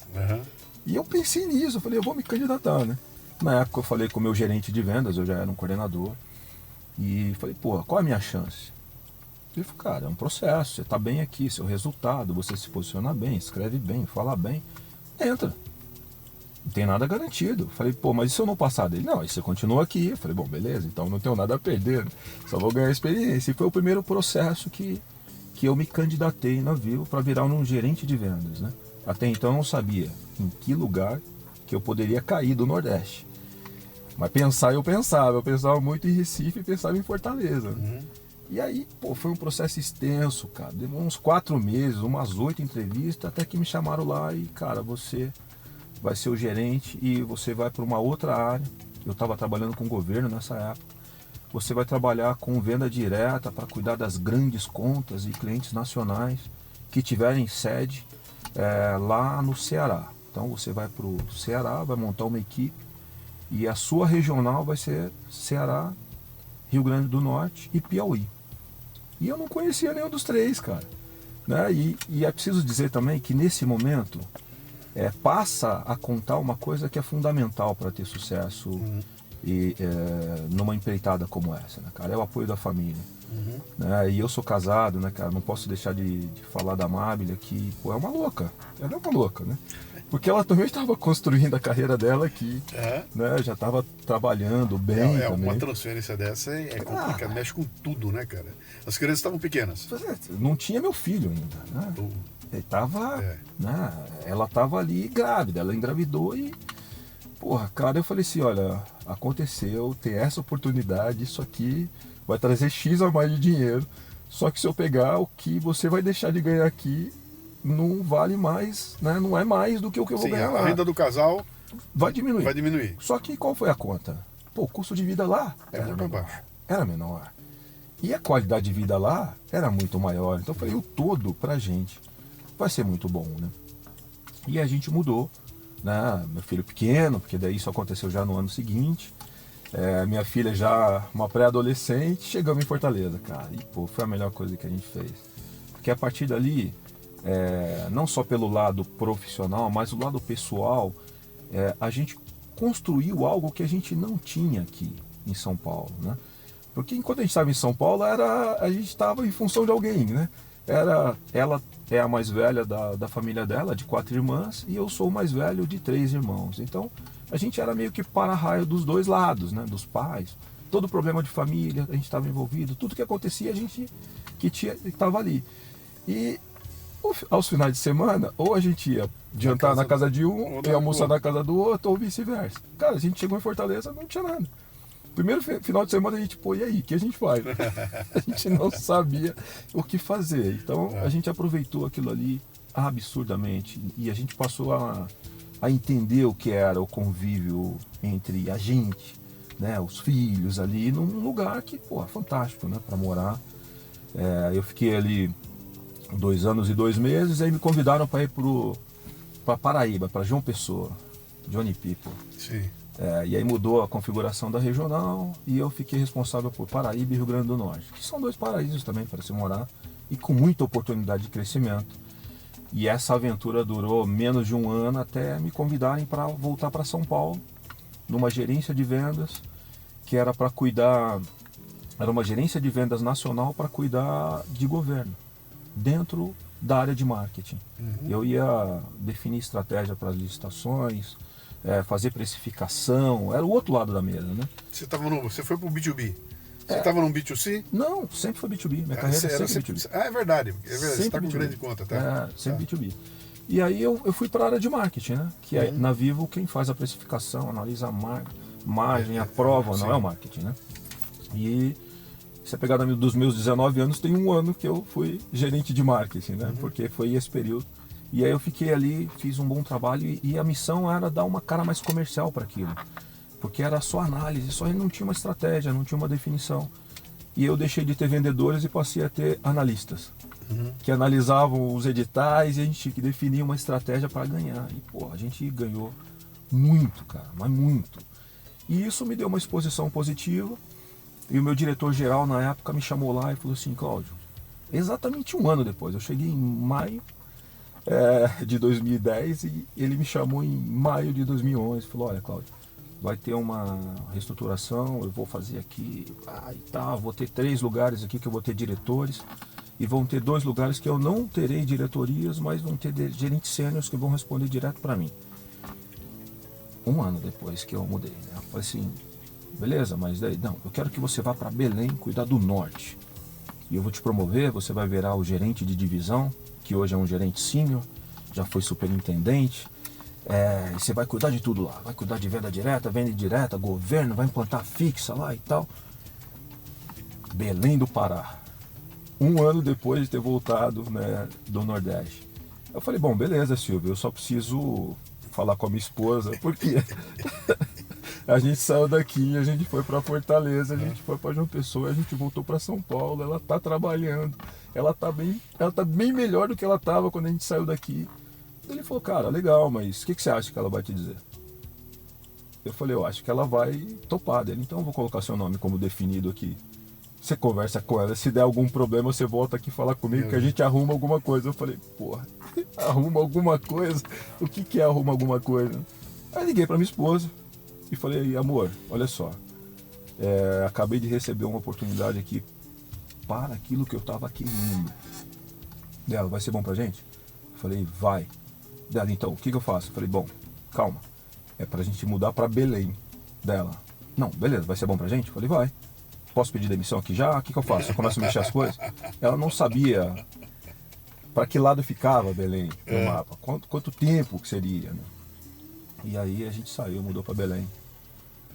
E eu pensei nisso, eu falei, eu vou me candidatar, né? Na época eu falei com o meu gerente de vendas, eu já era um coordenador, e falei, pô, qual é a minha chance? Ele falou, cara, é um processo, você tá bem aqui, seu resultado, você se posiciona bem, escreve bem, fala bem, entra. Não tem nada garantido. Falei, pô, mas e se eu não passar dele? Não, aí você continua aqui. Eu falei, bom, beleza, então não tenho nada a perder, né? Só vou ganhar experiência. E foi o primeiro processo que eu me candidatei na Vivo para virar um gerente de vendas, né? Até então eu não sabia em que lugar que eu poderia cair do Nordeste. Mas pensar eu pensava muito em Recife e pensava em Fortaleza. E aí, pô, foi um processo extenso, cara. Demorou uns 4 meses, umas 8 entrevistas, até que me chamaram lá e, cara, você vai ser o gerente e você vai para uma outra área. Eu estava trabalhando com o governo nessa época. Você vai trabalhar com venda direta para cuidar das grandes contas e clientes nacionais que tiverem sede lá no Ceará. Então você vai para o Ceará, vai montar uma equipe e a sua regional vai ser Ceará, Rio Grande do Norte e Piauí. E eu não conhecia nenhum dos 3, cara. Né? E é preciso dizer também que nesse momento passa a contar uma coisa que é fundamental para ter sucesso. numa empreitada como essa, né, cara? É o apoio da família. Uhum. Né? E eu sou casado, né, cara? Não posso deixar de falar da Amábile, que, pô, é uma louca. Ela é uma louca, né? Porque ela também estava construindo a carreira dela aqui, né? Já estava trabalhando bem também. Uma transferência dessa é complicada, mexe com tudo, né, cara? As crianças estavam pequenas. Não tinha meu filho ainda, né? Ele tava, né? Ela estava ali grávida, ela engravidou e... Porra, cara, eu falei assim, olha, aconteceu, tem essa oportunidade, isso aqui vai trazer X a mais de dinheiro, só que se eu pegar o que você vai deixar de ganhar aqui, não vale mais, né? Não é mais do que o que eu vou ganhar lá. A renda do casal vai diminuir. Vai diminuir. Só que qual foi a conta? Pô, o custo de vida lá era menor. E a qualidade de vida lá era muito maior. Então eu falei, o todo pra gente vai ser muito bom, né? E a gente mudou, né? Meu filho pequeno, porque daí isso aconteceu já no ano seguinte. Minha filha já uma pré-adolescente, chegamos em Fortaleza, cara. E pô, foi a melhor coisa que a gente fez. Porque a partir dali, não só pelo lado profissional, mas o lado pessoal, a gente construiu algo que a gente não tinha aqui em São Paulo, né? Porque enquanto a gente estava em São Paulo, a gente estava em função de alguém, né? Ela é a mais velha da família dela, de 4 irmãs, e eu sou o mais velho de 3 irmãos. Então, a gente era meio que para-raio dos dois lados, né? Dos pais. Todo problema de família, a gente estava envolvido. Tudo que acontecia, a gente estava ali. E aos finais de semana, ou a gente ia jantar na casa de um, e almoçar na casa do outro, ou vice-versa. Cara, a gente chegou em Fortaleza, não tinha nada. Primeiro final de semana a gente, pô, e aí, o que a gente faz? A gente não sabia o que fazer. Então a gente aproveitou aquilo ali absurdamente. E a gente passou a entender o que era o convívio entre a gente, né, os filhos ali, num lugar que, pô, é fantástico, né, para morar. Eu fiquei ali 2 anos e 2 meses, aí me convidaram para ir para Paraíba, para João Pessoa, Johnny People. Sim. E aí mudou a configuração da regional e eu fiquei responsável por Paraíba e Rio Grande do Norte, que são 2 paraísos também para se morar e com muita oportunidade de crescimento. E essa aventura durou menos de 1 ano até me convidarem para voltar para São Paulo, numa gerência de vendas, que era para cuidar, era uma gerência de vendas nacional para cuidar de governo, dentro da área de marketing. Uhum. Eu ia definir estratégia para as licitações, fazer precificação, era o outro lado da mesa, né? Você foi pro B2B? Você estava no B2C? Não, sempre foi B2B, minha carreira sempre B2B. É verdade, você está com grande conta, tá? Sempre B2B. E aí eu fui para a área de marketing, né? Que é na Vivo quem faz a precificação, analisa a margem, a prova, não é o marketing, né? E se pegar dos meus 19 anos, tem 1 ano que eu fui gerente de marketing, né? Porque foi esse período. E aí eu fiquei ali, fiz um bom trabalho e a missão era dar uma cara mais comercial para aquilo. Porque era só análise, só não tinha uma estratégia, não tinha uma definição. E eu deixei de ter vendedores e passei a ter analistas, que analisavam os editais e a gente tinha que definir uma estratégia para ganhar. E pô, a gente ganhou muito, cara, mas muito. E isso me deu uma exposição positiva. E o meu diretor-geral na época me chamou lá e falou assim, Cláudio, exatamente 1 ano depois, eu cheguei em maio de 2010 e ele me chamou em maio de 2011, falou, olha, Cláudio, vai ter uma reestruturação, eu vou fazer aqui, e tal, vou ter 3 lugares aqui que eu vou ter diretores e vão ter 2 lugares que eu não terei diretorias, mas vão ter gerentes sêniores que vão responder direto para mim. 1 ano depois que eu mudei, né? Eu falei assim, beleza, mas daí, não, eu quero que você vá para Belém cuidar do norte. E eu vou te promover, você vai virar o gerente de divisão, que hoje é um gerente sênior, já foi superintendente. E você vai cuidar de tudo lá. Vai cuidar de venda indireta, governo, vai implantar fixa lá e tal. Belém do Pará. 1 ano depois de ter voltado, né, do Nordeste. Eu falei, bom, beleza, Silvio, eu só preciso falar com a minha esposa, porque... A gente saiu daqui, a gente foi para Fortaleza, a gente foi para João Pessoa, a gente voltou para São Paulo, ela tá trabalhando, ela tá bem melhor do que ela tava quando a gente saiu daqui. Ele falou, cara, legal, mas o que você acha que ela vai te dizer? Eu falei, eu acho que ela vai topar dele, então eu vou colocar seu nome como definido aqui. Você conversa com ela, se der algum problema você volta aqui falar comigo que a gente arruma alguma coisa. Eu falei, porra, arruma alguma coisa? O que é arruma alguma coisa? Aí liguei para minha esposa. e falei, amor, olha só, acabei de receber uma oportunidade aqui para aquilo que eu estava querendo. Dela, vai ser bom pra gente? Eu falei, vai. Dela, então, o que eu faço? Eu falei, bom, calma, é pra gente mudar pra Belém. Dela, não, beleza, vai ser bom pra gente? Eu falei, vai. Posso pedir demissão aqui já? O que eu faço? Eu começo a mexer as coisas? Ela não sabia para que lado ficava Belém no mapa, quanto tempo que seria, né? E aí a gente saiu, mudou para Belém.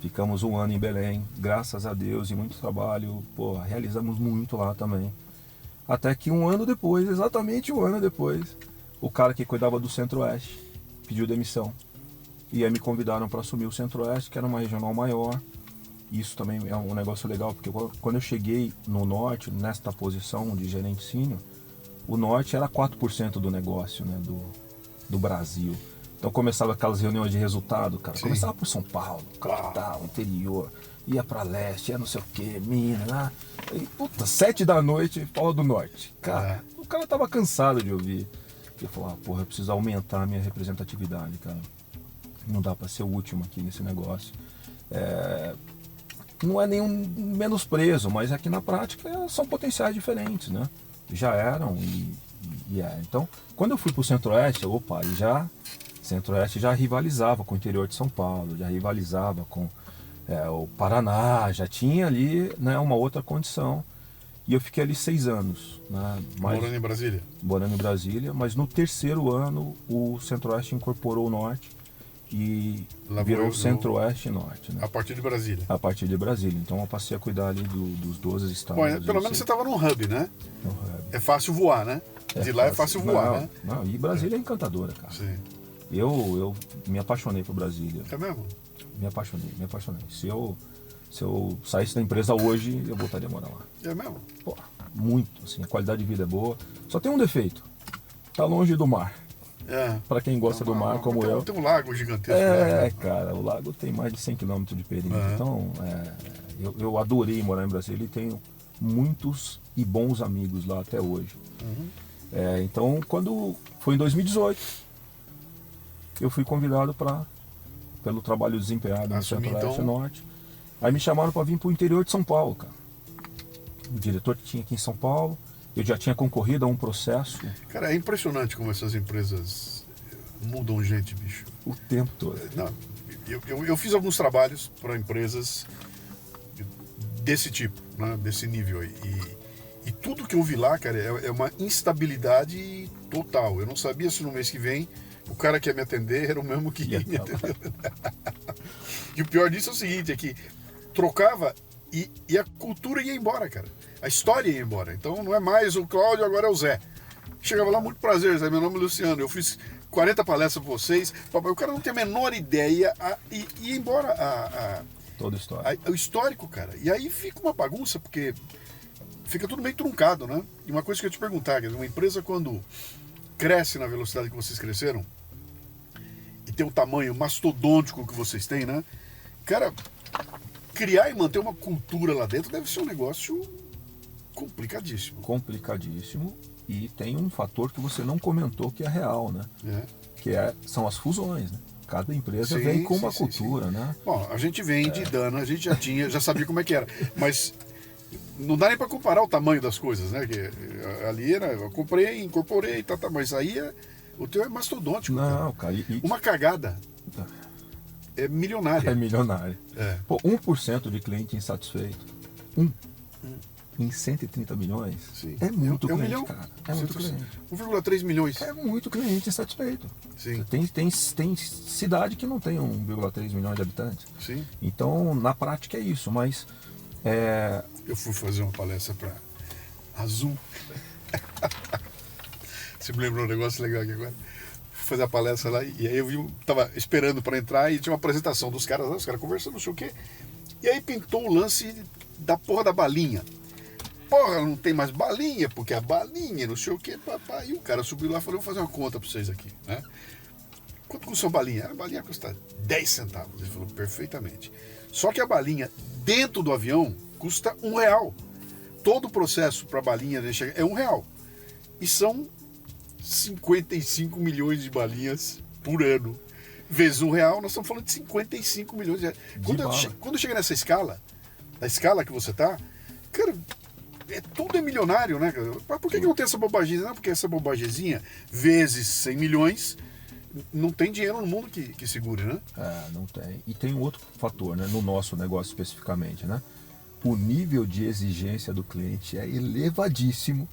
Ficamos 1 ano em Belém, graças a Deus, e muito trabalho, pô, realizamos muito lá também. Até que 1 ano depois, exatamente 1 ano depois, o cara que cuidava do Centro-Oeste pediu demissão. E aí me convidaram para assumir o Centro-Oeste, que era uma regional maior. Isso também é um negócio legal, porque quando eu cheguei no Norte, nesta posição de gerente sênior, o Norte era 4% do negócio, né, do Brasil. Então começava aquelas reuniões de resultado, cara. Sim. Começava por São Paulo, capital, interior, ia pra leste, ia não sei o que, Minas, lá. E, puta, 7 da noite, fala do Norte. Cara, o cara tava cansado de ouvir. Ele falou, porra, eu preciso aumentar a minha representatividade, cara. Não dá pra ser o último aqui nesse negócio. Não é nenhum menosprezo, mas aqui na prática são potenciais diferentes, né? Já eram e é. Então, quando eu fui pro Centro-Oeste, Centro-Oeste já rivalizava com o interior de São Paulo, já rivalizava com o Paraná, já tinha ali, né, uma outra condição. E eu fiquei ali 6 anos. Né, morando em Brasília? Morando em Brasília, mas no 3º ano o Centro-Oeste incorporou o Norte e virou Centro-Oeste e Norte. Né? A partir de Brasília? A partir de Brasília. Então eu passei a cuidar ali dos 12 estados. Bom, pelo menos você estava num hub, né? No hub. É fácil voar, né? De lá é fácil voar, né? Não, e Brasília é encantadora, cara. Sim. Eu me apaixonei por Brasília. É mesmo? Me apaixonei. Se eu saísse da empresa hoje, eu voltaria a morar lá. É mesmo? Pô, muito, assim, a qualidade de vida é boa. Só tem um defeito, tá longe do mar. Para quem gosta do mar, como eu. Tem um lago gigantesco. Né? Cara, o lago tem mais de 100 km de perímetro. Então, eu adorei morar em Brasília e tenho muitos e bons amigos lá até hoje. Então, quando foi em 2018, eu fui convidado pelo trabalho desempenhado no Centro-Oeste Norte. Aí me chamaram para vir para o interior de São Paulo, cara. O diretor que tinha aqui em São Paulo, eu já tinha concorrido a um processo. Cara, é impressionante como essas empresas mudam gente, bicho. O tempo todo. Não, eu fiz alguns trabalhos para empresas desse tipo, né, desse nível aí. E tudo que eu vi lá, cara, é uma instabilidade total. Eu não sabia se no mês que vem o cara que ia me atender era o mesmo que ia me atender. E o pior disso é o seguinte, é que trocava e a cultura ia embora, cara. A história ia embora. Então não é mais o Cláudio, agora é o Zé. Chegava lá, muito prazer, Zé, meu nome é Luciano. Eu fiz 40 palestras para vocês. O cara não tem a menor ideia e ia embora toda a história. O histórico, cara. E aí fica uma bagunça, porque fica tudo meio truncado, né? E uma coisa que eu ia te perguntar, uma empresa quando cresce na velocidade que vocês cresceram e tem o tamanho mastodôntico que vocês têm, né? Cara, criar e manter uma cultura lá dentro deve ser um negócio complicadíssimo. Complicadíssimo. E tem um fator que você não comentou que é real, né? Que são as fusões, né? Cada empresa vem com uma cultura, né? Bom, a gente vem de Dana, a gente já sabia como é que era. Mas não dá nem para comparar o tamanho das coisas, né? Que ali eu comprei, incorporei, mas aí o teu é mastodôntico. Não, cara. Uma cagada é milionária. É milionária. Pô, 1% de cliente insatisfeito. Em 130 milhões. Sim. É muito cliente, 1 milhão, cara. É muito cliente. 1,3 milhões. É muito cliente insatisfeito. Sim. Tem cidade que não tem 1,3 milhões de habitantes. Sim. Então, na prática é isso, mas... Eu fui fazer uma palestra para Azul. Você me lembrou um negócio legal aqui agora? Fui fazer a palestra lá e aí eu tava esperando para entrar e tinha uma apresentação dos caras lá, os caras conversando, não sei o quê. E aí pintou o lance da porra da balinha. Porra, não tem mais balinha, porque a balinha, não sei o que, papai. E o cara subiu lá e falou, vou fazer uma conta para vocês aqui, né? Quanto custa uma balinha? A balinha custa 10 centavos. Ele falou, perfeitamente. Só que a balinha dentro do avião custa R$1. Todo o processo para a balinha chegar é R$1. E são 55 milhões de balinhas por ano. vezes R$1, nós estamos falando de 55 milhões de reais. Quando chega nessa escala, a escala que você tá, cara, tudo é milionário, né, cara? Mas por que não tem essa bobagem? Não, porque essa bobagemzinha, vezes 100 milhões, não tem dinheiro no mundo que segure, né? Não tem. E tem um outro fator, né, no nosso negócio especificamente, né? O nível de exigência do cliente é elevadíssimo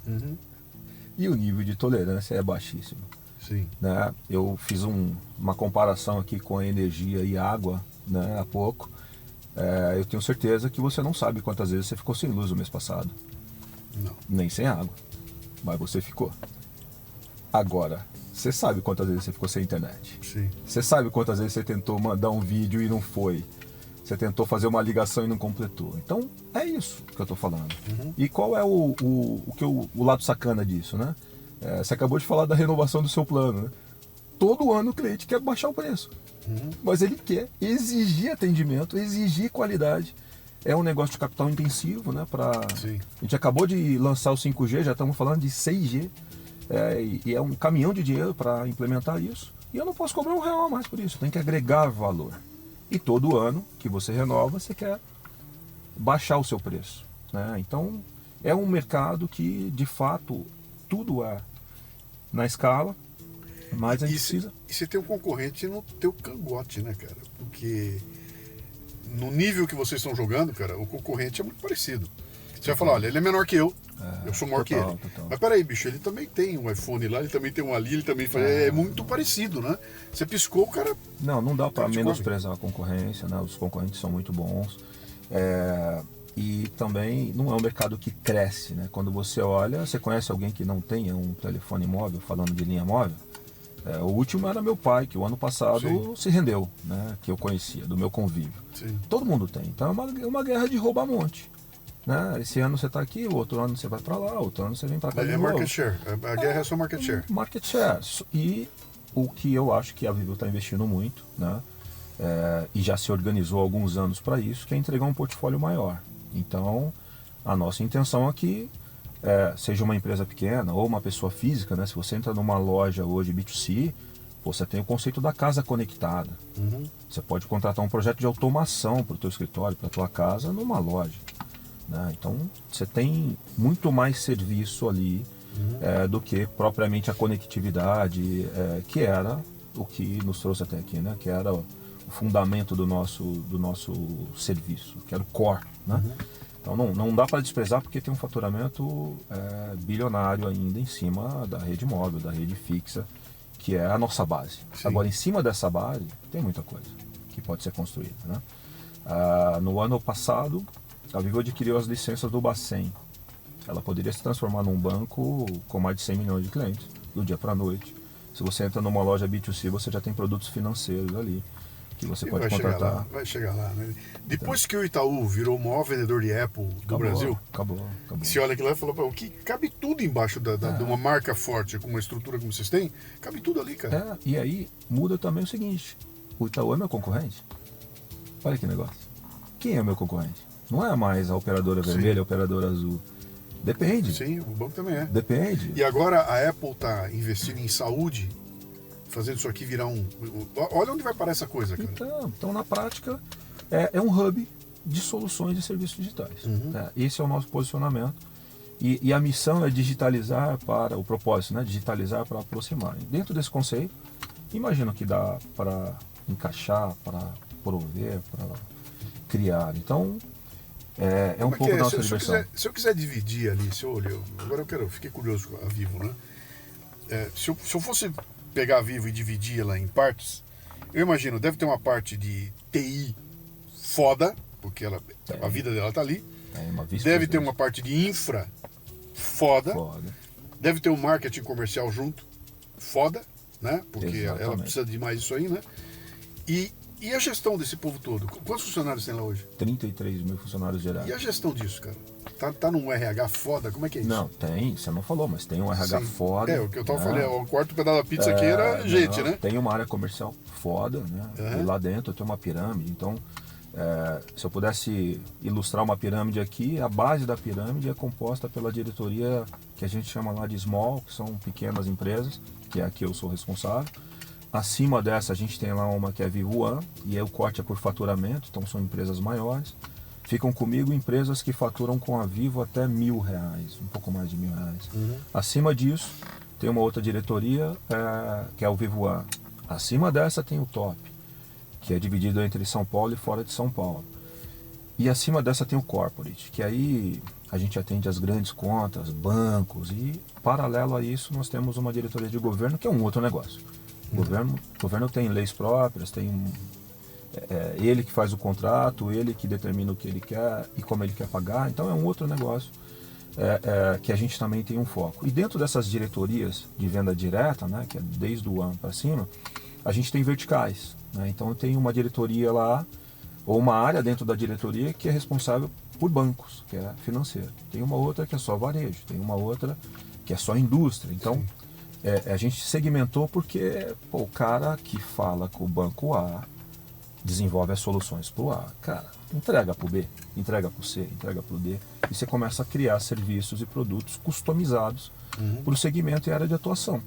e o nível de tolerância é baixíssimo. Sim. Né? Eu fiz uma comparação aqui com a energia e água, né, há pouco. Eu tenho certeza que você não sabe quantas vezes você ficou sem luz no mês passado. Não. Nem sem água. Mas você ficou. Agora, você sabe quantas vezes você ficou sem internet. Sim. Você sabe quantas vezes você tentou mandar um vídeo e não foi. Você tentou fazer uma ligação e não completou. Então, é isso que eu estou falando. E qual é o lado sacana disso, né? Você acabou de falar da renovação do seu plano, né? Todo ano o cliente quer baixar o preço. Mas ele quer exigir atendimento, exigir qualidade. É um negócio de capital intensivo, né? A gente acabou de lançar o 5G, já estamos falando de 6G. E é um caminhão de dinheiro para implementar isso. E eu não posso cobrar R$1 a mais por isso. Tem que agregar valor. E todo ano que você renova, você quer baixar o seu preço, né? Então, é um mercado que, de fato, tudo é na escala, mas a gente precisa... E você tem um concorrente no teu cangote, né, cara? Porque no nível que vocês estão jogando, cara, o concorrente é muito parecido. Você vai falar, olha, ele é menor que eu sou maior que ele. Total. Mas peraí, bicho, ele também tem um iPhone lá, ele também tem um ali, ele também faz... É muito parecido, né? Você piscou, o cara... Não dá para menosprezar a concorrência, né? Os concorrentes são muito bons. E também não é um mercado que cresce, né? Quando você olha, você conhece alguém que não tenha um telefone móvel, falando de linha móvel? O último era meu pai, que o ano passado se rendeu, né? Que eu conhecia, do meu convívio. Sim. Todo mundo tem. Então é uma guerra de roubar monte. Né? Esse ano você está aqui, o outro ano você vai para lá, outro ano você vem para cá de novo. Market share. A guerra é só market share. Market share. E o que eu acho que a Vivo está investindo muito, né? E já se organizou há alguns anos para isso, que é entregar um portfólio maior. Então, a nossa intenção aqui, seja uma empresa pequena ou uma pessoa física, né? Se você entra numa loja hoje B2C, você tem o conceito da casa conectada. Uhum. Você pode contratar um projeto de automação para o teu escritório, para a tua casa, numa loja. Né? Então, você tem muito mais serviço ali do que propriamente a conectividade, que era o que nos trouxe até aqui, né? Que era o fundamento do nosso serviço, que era o core. Né? Uhum. Então, não dá para desprezar, porque tem um faturamento bilionário ainda em cima da rede móvel, da rede fixa, que é a nossa base. Sim. Agora, em cima dessa base, tem muita coisa que pode ser construída. Né? No ano passado, a Vivo adquiriu as licenças do Bacen. Ela poderia se transformar num banco com mais de 100 milhões de clientes, do dia para a noite. Se você entra numa loja B2C, você já tem produtos financeiros ali, que você pode contratar. Vai chegar lá, né? Depois que o Itaú virou o maior vendedor de Apple do Brasil, Acabou. você olha aqui lá e fala, o que cabe tudo embaixo de uma marca forte, com uma estrutura como vocês têm, cabe tudo ali, cara. E aí muda também o seguinte, o Itaú é meu concorrente? Olha que negócio. Quem é meu concorrente? Não é mais a operadora vermelha, a operadora azul. Depende. Sim, o banco também é. Depende. E agora a Apple está investindo em saúde, fazendo isso aqui virar Olha onde vai parar essa coisa, cara. Então na prática, é um hub de soluções de serviços digitais. Esse é o nosso posicionamento. E a missão é digitalizar para o propósito, né? Digitalizar para aproximar. E dentro desse conceito, imagino que dá para encaixar, para prover, para criar. Então, é um pouco da nossa diversão. Se eu quiser dividir ali, agora eu fiquei curioso com a Vivo, né? Se eu fosse pegar a Vivo e dividir ela em partes, eu imagino, deve ter uma parte de TI foda, porque a vida dela tá ali. Deve ter uma parte de infra foda. Deve ter um marketing comercial junto, foda, né? Porque ela precisa de mais isso aí, né? E a gestão desse povo todo? Quantos funcionários tem lá hoje? 33 mil funcionários gerais. E a gestão disso, cara? Tá num RH foda? Como é que é isso? Não, tem, você não falou, mas tem um RH foda. O que eu tava falando, o quarto pedaço da pizza aqui era gente, né? Tem uma área comercial foda, né? E lá dentro tem uma pirâmide. Então, se eu pudesse ilustrar uma pirâmide aqui, a base da pirâmide é composta pela diretoria que a gente chama lá de small, que são pequenas empresas, que é a que eu sou responsável. Acima dessa a gente tem lá uma que é Vivo One, e aí o corte é por faturamento, então são empresas maiores. Ficam comigo empresas que faturam com a Vivo até R$1.000, um pouco mais de R$1.000. Acima disso, tem uma outra diretoria, que é o Vivo One. Acima dessa tem o Top, que é dividido entre São Paulo e fora de São Paulo. E acima dessa tem o Corporate, que aí a gente atende as grandes contas, bancos, e paralelo a isso nós temos uma diretoria de governo, que é um outro negócio. O governo tem leis próprias, tem ele que faz o contrato, ele que determina o que ele quer e como ele quer pagar, então é um outro negócio que a gente também tem um foco. E dentro dessas diretorias de venda direta, né, que é desde o ano para cima, a gente tem verticais, né? Então tem uma diretoria lá, ou uma área dentro da diretoria que é responsável por bancos, que é financeiro. Tem uma outra que é só varejo, tem uma outra que é só indústria. Então a gente segmentou porque o cara que fala com o banco A desenvolve as soluções para o A, cara, entrega para o B, entrega para o C, entrega para o D, e você começa a criar serviços e produtos customizados para o segmento e área de atuação.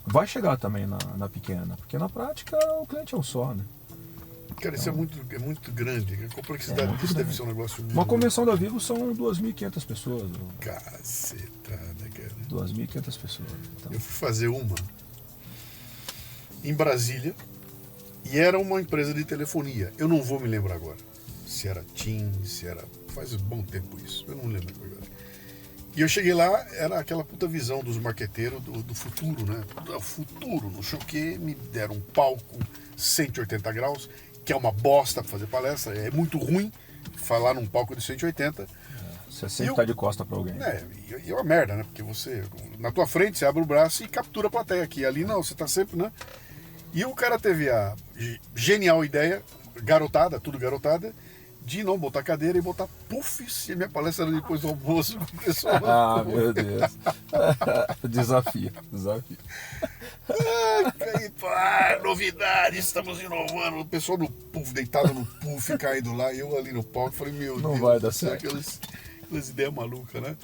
Vai chegar também na pequena, porque na prática o cliente é um só, né? Cara, isso é muito grande. A complexidade disso deve ser um negócio muito... Uma convenção da Vivo são 2.500 pessoas. Cacetada, cara. 2.500 pessoas. Então. Eu fui fazer uma em Brasília e era uma empresa de telefonia. Eu não vou me lembrar agora. Se era TIM, se era... Faz um bom tempo isso. Eu não lembro agora. E eu cheguei lá, era aquela puta visão dos marqueteiros do futuro, né? Do futuro. No choque, me deram um palco 180 graus, que é uma bosta para fazer palestra. É muito ruim falar num palco de 180. Você sempre tá de costa para alguém. E é uma merda, né? Porque você, na tua frente, você abre o braço e captura a plateia aqui. Ali não, você tá sempre, né? E o cara teve a genial ideia, garotada, tudo garotada, de não botar cadeira e botar puffs. E a minha palestra era depois do almoço com o pessoal. Ah, meu Deus. Desafio. Novidade, estamos inovando. O pessoal no puff, deitado no puff, caído lá. E eu ali no palco, falei, meu não Deus. Não vai dar certo. Aquelas ideias malucas, né?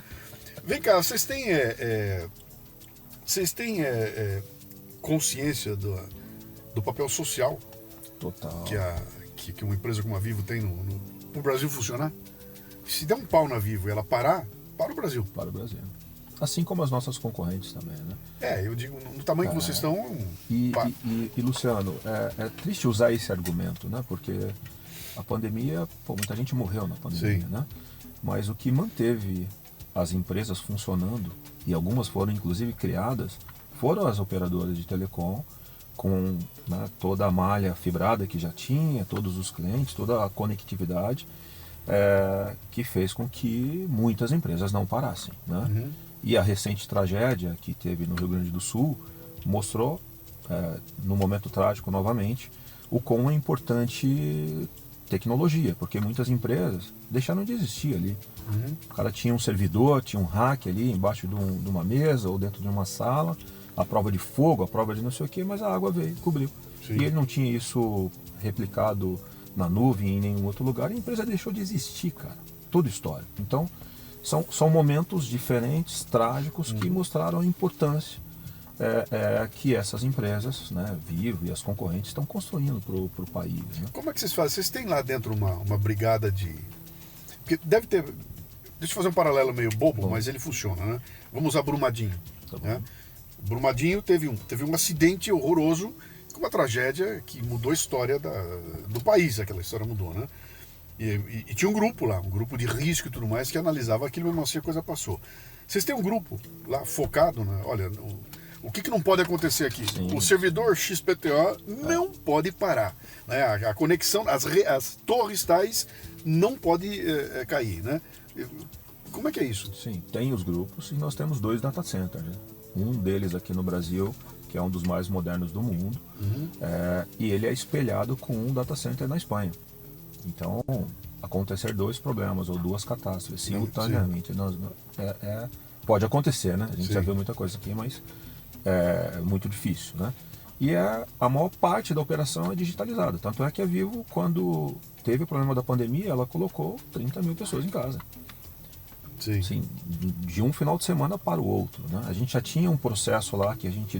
Vem cá, vocês têm consciência do papel social total que uma empresa como a Vivo tem pro Brasil funcionar? Se der um pau na Vivo e ela parar, para o Brasil. Para o Brasil. Assim como as nossas concorrentes também, né? Eu digo, no tamanho que vocês estão... E Luciano, é triste usar esse argumento, né? Porque a pandemia, muita gente morreu na pandemia, Sim. né? Mas o que manteve as empresas funcionando, e algumas foram inclusive criadas, foram as operadoras de telecom, com toda a malha fibrada que já tinha, todos os clientes, toda a conectividade, que fez com que muitas empresas não parassem, né? E a recente tragédia que teve no Rio Grande do Sul mostrou, no momento trágico novamente, o quão é importante tecnologia, porque muitas empresas deixaram de existir ali. O cara tinha um servidor, tinha um rack ali embaixo de uma mesa ou dentro de uma sala, a prova de fogo, a prova de não sei o que, mas a água veio, cobriu. Sim. E ele não tinha isso replicado na nuvem em nenhum outro lugar, e a empresa deixou de existir, cara. Toda história. Então, são momentos diferentes, trágicos, que mostraram a importância que essas empresas, né, Vivo e as concorrentes, estão construindo para o país. Né? Como é que vocês fazem? Vocês têm lá dentro uma brigada de... Porque deve ter... Deixa eu fazer um paralelo meio bobo, mas ele funciona, né? Vamos usar Brumadinho. Tá bom. Né? Brumadinho teve um acidente horroroso, com uma tragédia que mudou a história do país, aquela história mudou, né? E tinha um grupo lá, um grupo de risco e tudo mais, que analisava aquilo, mesmo assim a coisa passou. Vocês têm um grupo lá focado, né? Olha, o que não pode acontecer aqui? Sim. O servidor XPTO não pode parar, né? A conexão, as torres tais não pode cair, né? Como é que é isso? Sim, tem os grupos, e nós temos 2 data centers, né? Um deles aqui no Brasil, que é um dos mais modernos do mundo, e ele é espelhado com um data center na Espanha. Então, acontecer 2 problemas ou 2 catástrofes simultaneamente, pode acontecer, né? A gente já viu muita coisa aqui, mas é muito difícil, né? E a maior parte da operação é digitalizada. Tanto é que a Vivo, quando teve o problema da pandemia, ela colocou 30 mil pessoas em casa. Sim. Assim, de um final de semana para o outro, né? A gente já tinha um processo lá que a gente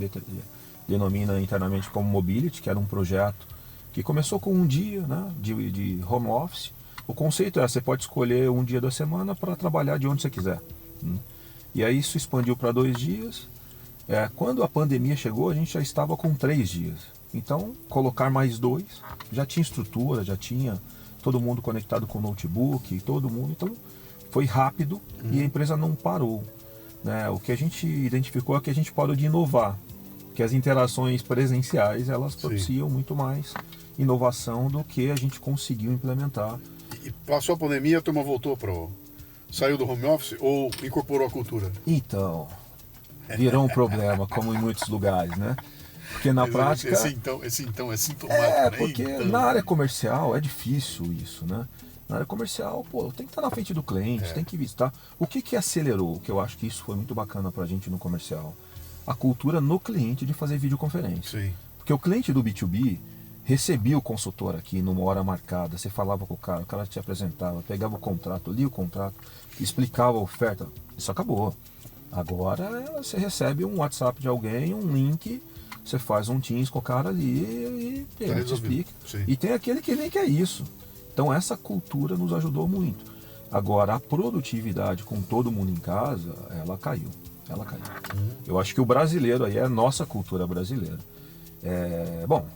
denomina internamente como Mobility, que era um projeto que começou com um dia, né, de home office. O conceito é, você pode escolher um dia da semana para trabalhar de onde você quiser. E aí isso expandiu para 2 dias. Quando a pandemia chegou, a gente já estava com 3 dias. Então, colocar mais 2, já tinha estrutura, já tinha todo mundo conectado com notebook, todo mundo. Então, foi rápido e a empresa não parou. Né? O que a gente identificou é que a gente parou de inovar, que as interações presenciais, elas propiciam muito mais inovação do que a gente conseguiu implementar. E passou a pandemia, a turma voltou saiu do home office ou incorporou a cultura? Então, virou um problema, como em muitos lugares, né? Porque na prática... Esse então é sintomático, né? Porque então... na área comercial é difícil isso, né? Na área comercial, tem que estar na frente do cliente, tem que visitar. O que acelerou, que eu acho que isso foi muito bacana pra gente no comercial? A cultura no cliente de fazer videoconferência. Sim. Porque o cliente do B2B recebia o consultor aqui numa hora marcada, você falava com o cara te apresentava, pegava o contrato, lia o contrato, explicava a oferta, isso acabou. Agora você recebe um WhatsApp de alguém, um link, você faz um Teams com o cara ali e ele te explica. Sim. E tem aquele que nem quer isso. Então essa cultura nos ajudou muito. Agora a produtividade com todo mundo em casa, ela caiu. Eu acho que o brasileiro aí é a nossa cultura brasileira.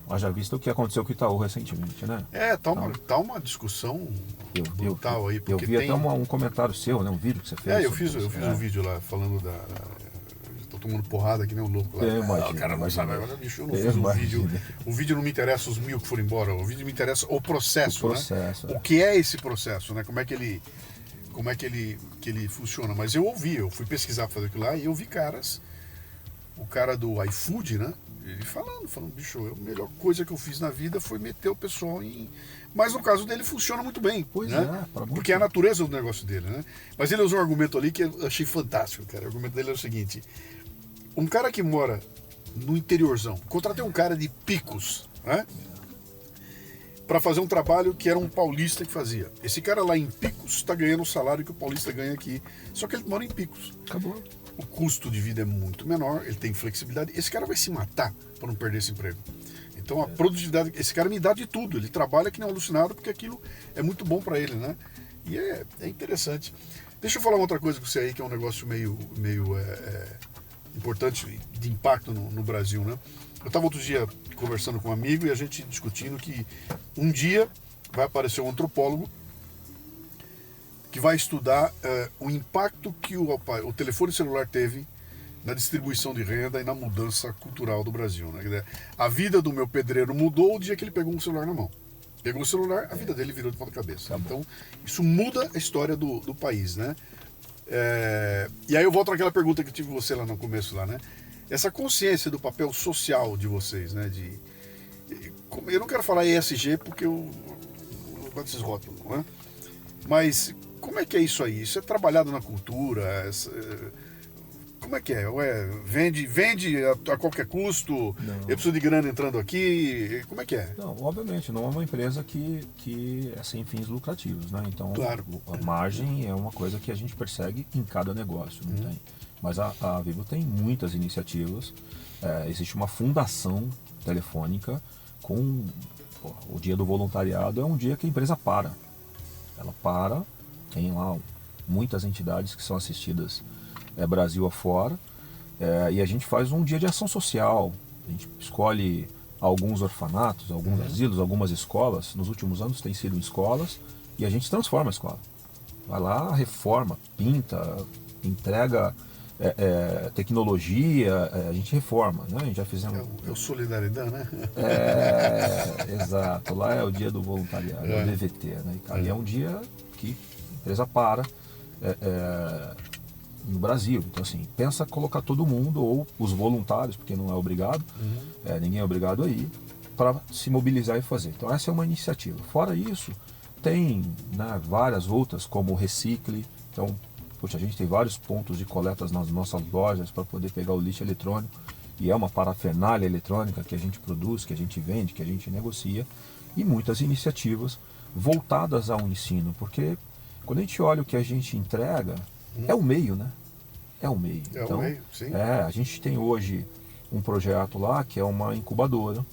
Haja vista o que aconteceu com o Itaú recentemente, né? Tá uma discussão brutal aí. Eu vi até um comentário seu, né? Um vídeo que você fez. Eu fiz um vídeo lá falando tô tomando porrada aqui, nem um louco lá. O cara não sabe agora, bicho, eu não fiz um vídeo. O vídeo não me interessa os 1000 que foram embora, o vídeo me interessa o processo, né? O que é esse processo, né? Como é que ele funciona. Mas eu fui pesquisar para fazer aquilo lá e eu vi o cara do iFood, né? Ele falando, bicho, a melhor coisa que eu fiz na vida foi meter o pessoal em... Mas no caso dele funciona muito bem, né? Porque é a natureza do negócio dele, né? Mas ele usou um argumento ali que eu achei fantástico, cara. O argumento dele é o seguinte: um cara que mora no interiorzão, contratei um cara de Picos, né? Para fazer um trabalho que era um paulista que fazia. Esse cara lá em Picos está ganhando o salário que o paulista ganha aqui, só que ele mora em Picos. Acabou. O custo de vida é muito menor, ele tem flexibilidade. Esse cara vai se matar para não perder esse emprego. Então a produtividade, esse cara me dá de tudo. Ele trabalha que nem um alucinado porque aquilo é muito bom para ele, né? E é interessante. Deixa eu falar uma outra coisa com você aí, que é um negócio meio importante, de impacto no Brasil, né? Eu estava outro dia conversando com um amigo e a gente discutindo que um dia vai aparecer um antropólogo que vai estudar o impacto que o telefone celular teve na distribuição de renda e na mudança cultural do Brasil, né? Quer dizer, a vida do meu pedreiro mudou o dia que ele pegou um celular na mão. Pegou o celular, a vida dele virou de ponta cabeça. Então, isso muda a história do país, né? E aí eu volto àquela pergunta que eu tive você lá no começo, lá, né? Essa consciência do papel social de vocês, né? Eu não quero falar ESG porque eu gosto desses rótulos, né? Mas como é que é isso aí? Isso é trabalhado na cultura? Como é que é? Vende a qualquer custo? Não. Eu preciso de grana entrando aqui? Como é que é? Não, obviamente, não é uma empresa que é sem fins lucrativos, né? Então, claro, a margem é uma coisa que a gente persegue em cada negócio, não tem? Mas a Vivo tem muitas iniciativas. Existe uma fundação telefônica com... o dia do voluntariado é um dia que a empresa para. Ela para, tem lá muitas entidades que são assistidas Brasil afora, e a gente faz um dia de ação social. A gente escolhe alguns orfanatos, alguns asilos, algumas escolas. Nos últimos anos tem sido em escolas, e a gente transforma a escola. Vai lá, reforma, pinta, entrega tecnologia, a gente reforma, né? A gente já fizemos... É o Solidariedade, né? Exato. Lá é o dia do voluntariado, é o DVT, né? E é um dia que a empresa para no Brasil. Então, assim, pensa colocar todo mundo, ou os voluntários, porque não é obrigado, ninguém é obrigado a ir, para se mobilizar e fazer. Então, essa é uma iniciativa. Fora isso, tem, né, várias outras, como o Recicle. Então, a gente tem vários pontos de coletas nas nossas lojas para poder pegar o lixo eletrônico, e é uma parafernália eletrônica que a gente produz, que a gente vende, que a gente negocia, e muitas iniciativas voltadas ao ensino, porque quando a gente olha o que a gente entrega, é o meio, né? É o meio. O meio, sim. A gente tem hoje um projeto lá que é uma incubadora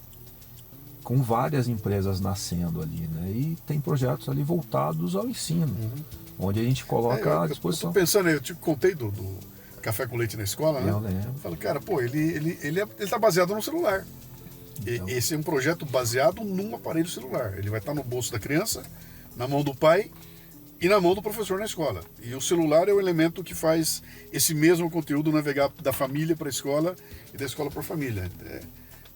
com várias empresas nascendo ali, né? E tem projetos ali voltados ao ensino, onde a gente coloca à disposição. Eu tô pensando, eu te contei do café com leite na escola, né? Eu lembro. Eu falo, cara, pô, ele tá baseado no celular. Então. Esse é um projeto baseado num aparelho celular. Ele vai estar no bolso da criança, na mão do pai e na mão do professor na escola. E o celular é o elemento que faz esse mesmo conteúdo navegar da família para a escola e da escola para a família.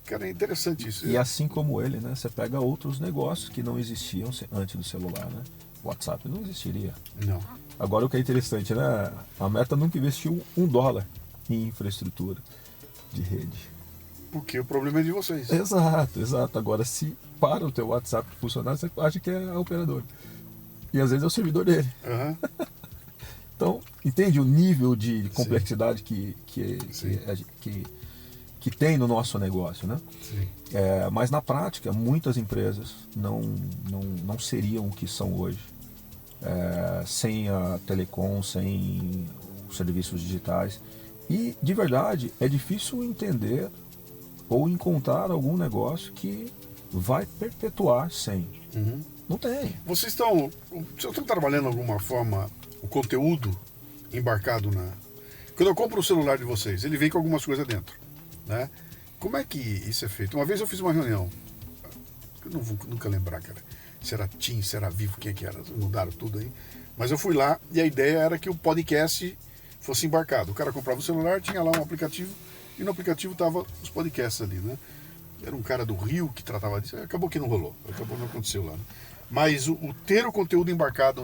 Cara, é interessante isso. E assim como ele, né? Você pega outros negócios que não existiam antes do celular, né? O WhatsApp não existiria. Não. Agora o que é interessante, né? A Meta nunca investiu $1 em infraestrutura de rede. Porque o problema é de vocês. Exato, exato. Agora, se para o teu WhatsApp funcionar, você acha que é a operadora. E às vezes é o servidor dele. Uhum. Então, entende o nível de complexidade que tem no nosso negócio, né? Sim. Mas na prática, muitas empresas não seriam o que são hoje. Sem a telecom, sem os serviços digitais. E, de verdade, é difícil entender ou encontrar algum negócio que vai perpetuar sem. Uhum. Não tem. Vocês estão trabalhando de alguma forma o conteúdo embarcado na... Quando eu compro o celular de vocês, ele vem com algumas coisas dentro, né? Como é que isso é feito? Uma vez eu fiz uma reunião, eu não vou nunca lembrar, cara, se era Team, se era Vivo, quem é que era, mudaram tudo aí. Mas eu fui lá e a ideia era que o podcast fosse embarcado. O cara comprava o celular, tinha lá um aplicativo, e no aplicativo tava os podcasts ali, né? Era um cara do Rio que tratava disso, acabou que não rolou, acabou não aconteceu lá, né? Mas o ter o conteúdo embarcado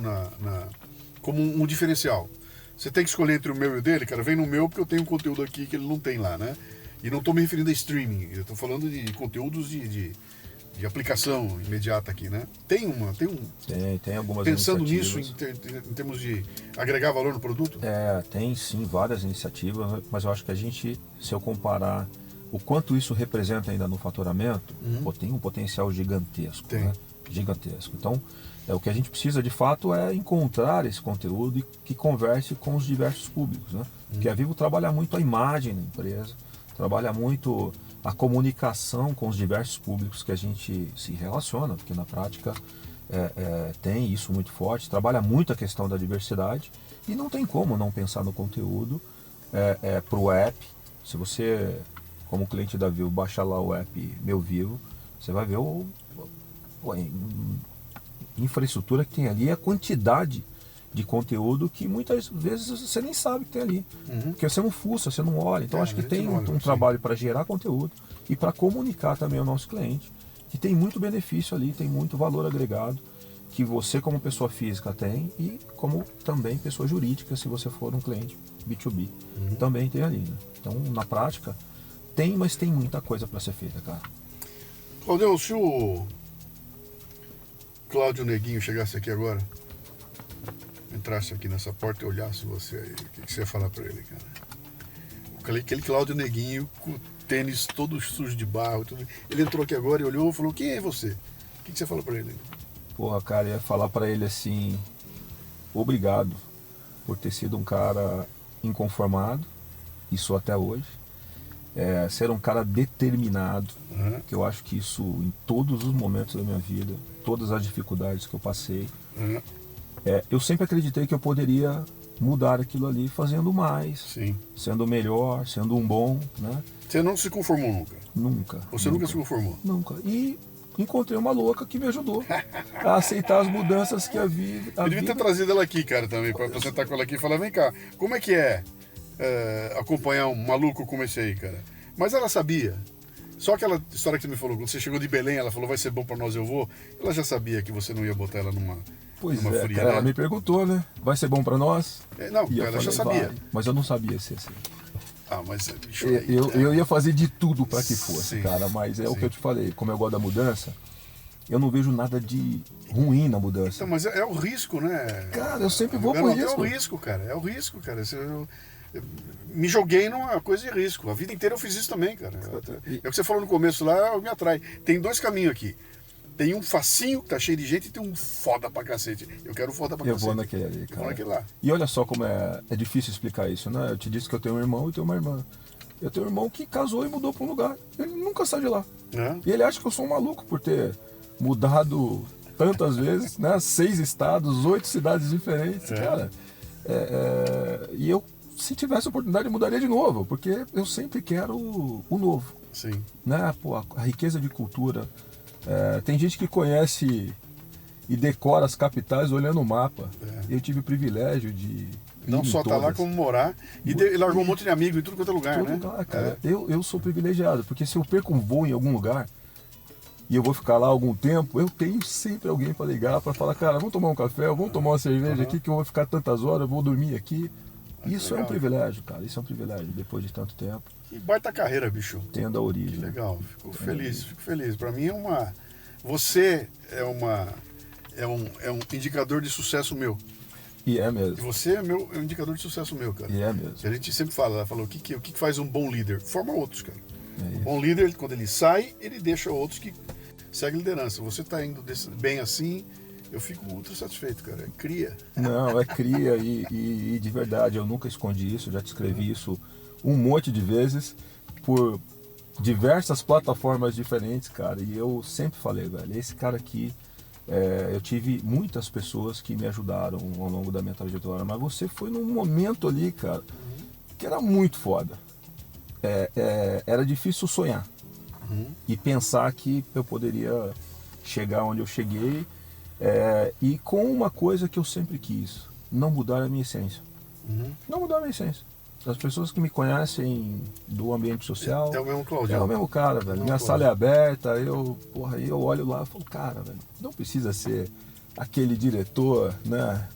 como um diferencial. Você tem que escolher entre o meu e o dele, cara, vem no meu porque eu tenho um conteúdo aqui que ele não tem lá, né? E não estou me referindo a streaming, eu estou falando de conteúdos de aplicação imediata aqui, né? Tem algumas pensando nisso iniciativas. em termos de agregar valor no produto? Tem sim várias iniciativas, mas eu acho que a gente, se eu comparar o quanto isso representa ainda no faturamento, tem um potencial gigantesco, Tem. né? Gigantesco. Então, o que a gente precisa de fato é encontrar esse conteúdo e que converse com os diversos públicos, né? Porque a Vivo trabalha muito a imagem da empresa, trabalha muito a comunicação com os diversos públicos que a gente se relaciona, porque na prática tem isso muito forte, trabalha muito a questão da diversidade e não tem como não pensar no conteúdo para o app. Se você, como cliente da Vivo, baixar lá o app Meu Vivo, você vai ver a infraestrutura que tem ali, a quantidade de conteúdo que muitas vezes você nem sabe que tem ali, porque você não fuça, você não olha. Então acho que tem um trabalho para gerar conteúdo e para comunicar também ao nosso cliente, que tem muito benefício ali, tem muito valor agregado, que você como pessoa física tem e como também pessoa jurídica, se você for um cliente B2B, também tem ali, né? Então na prática mas tem muita coisa para ser feita, cara. Claudio, se o Cláudio Neguinho chegasse aqui agora, entrasse aqui nessa porta e olhasse você aí, o que você ia falar pra ele, cara? Aquele Cláudio Neguinho com o tênis todo sujo de barro, tudo. Ele entrou aqui agora e olhou e falou, quem é você? O que você fala pra ele? Porra, cara, eu ia falar pra ele assim, obrigado por ter sido um cara inconformado, isso até hoje. Ser um cara determinado, que eu acho que isso em todos os momentos da minha vida, todas as dificuldades que eu passei, eu sempre acreditei que eu poderia mudar aquilo ali fazendo mais, Sim. Sendo melhor, sendo um bom, né? Você não se conformou nunca? Nunca. Você nunca se conformou? Nunca. E encontrei uma louca que me ajudou a aceitar as mudanças que a vida... Eu devia ter trazido ela aqui, cara, também, pra sentar com ela aqui e falar, vem cá, como é que acompanhar um maluco como esse aí, cara? Mas ela sabia. Só aquela história que você me falou, quando você chegou de Belém, ela falou, vai ser bom pra nós, eu vou. Ela já sabia que você não ia botar ela numa fria, cara, né? ela me perguntou, né? Vai ser bom pra nós? Não, e ela já sabia. Mas eu não sabia se ia ser. Mas bicho, eu ia fazer de tudo pra que fosse, sim, cara. Mas o sim. que eu te falei, como eu gosto da mudança, eu não vejo nada de ruim na mudança. Então, mas é o risco, né? Cara, eu sempre vou por risco. É o risco, cara. É o risco, cara. Eu me joguei numa coisa de risco. A vida inteira eu fiz isso também, cara. É o que você falou no começo lá, me atrai. Tem dois caminhos aqui. Tem um facinho que tá cheio de gente e tem um foda pra cacete. Eu quero foda pra cacete. Eu vou naquele ali, cara. Eu vou naquele lá. E olha só como é difícil explicar isso, né? Eu te disse que eu tenho um irmão e tenho uma irmã. Eu tenho um irmão que casou e mudou para um lugar. Ele nunca sai de lá. É? E ele acha que eu sou um maluco por ter mudado tantas vezes, né? 6 estados, 8 cidades diferentes, cara. E eu, se tivesse a oportunidade, mudaria de novo, porque eu sempre quero o novo. Sim. Né? Pô, a riqueza de cultura. Tem gente que conhece e decora as capitais olhando o mapa. Eu tive o privilégio de Não ir em só tá lá todas. como morar. E largou um monte de amigos em tudo quanto é lugar, Todo né? lugar, cara. Eu sou privilegiado, porque se eu perco um voo em algum lugar e eu vou ficar lá algum tempo, eu tenho sempre alguém para ligar, para falar, cara, vamos tomar um café, vamos tomar uma cerveja aqui, que eu vou ficar tantas horas, eu vou dormir aqui. Isso é um privilégio, cara. Isso é um privilégio, depois de tanto tempo. Que baita carreira, bicho. Tendo a origem. Que legal. Fico feliz. Pra mim é uma... Você é um indicador de sucesso meu. E é E mesmo. você é um indicador de sucesso meu, cara. E é mesmo. A gente sempre fala, ela falou, o que faz um bom líder? Forma outros, cara. É Um bom líder, quando ele sai, ele deixa outros que seguem a liderança. Você tá indo bem assim, eu fico ultra satisfeito, cara. Cria. Não, é cria e de verdade, eu nunca escondi isso, já te escrevi isso um monte de vezes por diversas plataformas diferentes, cara. E eu sempre falei, velho, esse cara aqui, eu tive muitas pessoas que me ajudaram ao longo da minha trajetória, mas você foi num momento ali, cara, que era muito foda. Era difícil sonhar e pensar que eu poderia chegar onde eu cheguei, e com uma coisa que eu sempre quis, não mudar a minha essência. Não mudar a minha essência. As pessoas que me conhecem do ambiente social... É o mesmo Claudio. É o mesmo cara, velho. Minha sala é aberta, eu olho lá e falo, cara, velho, não precisa ser aquele diretor, né?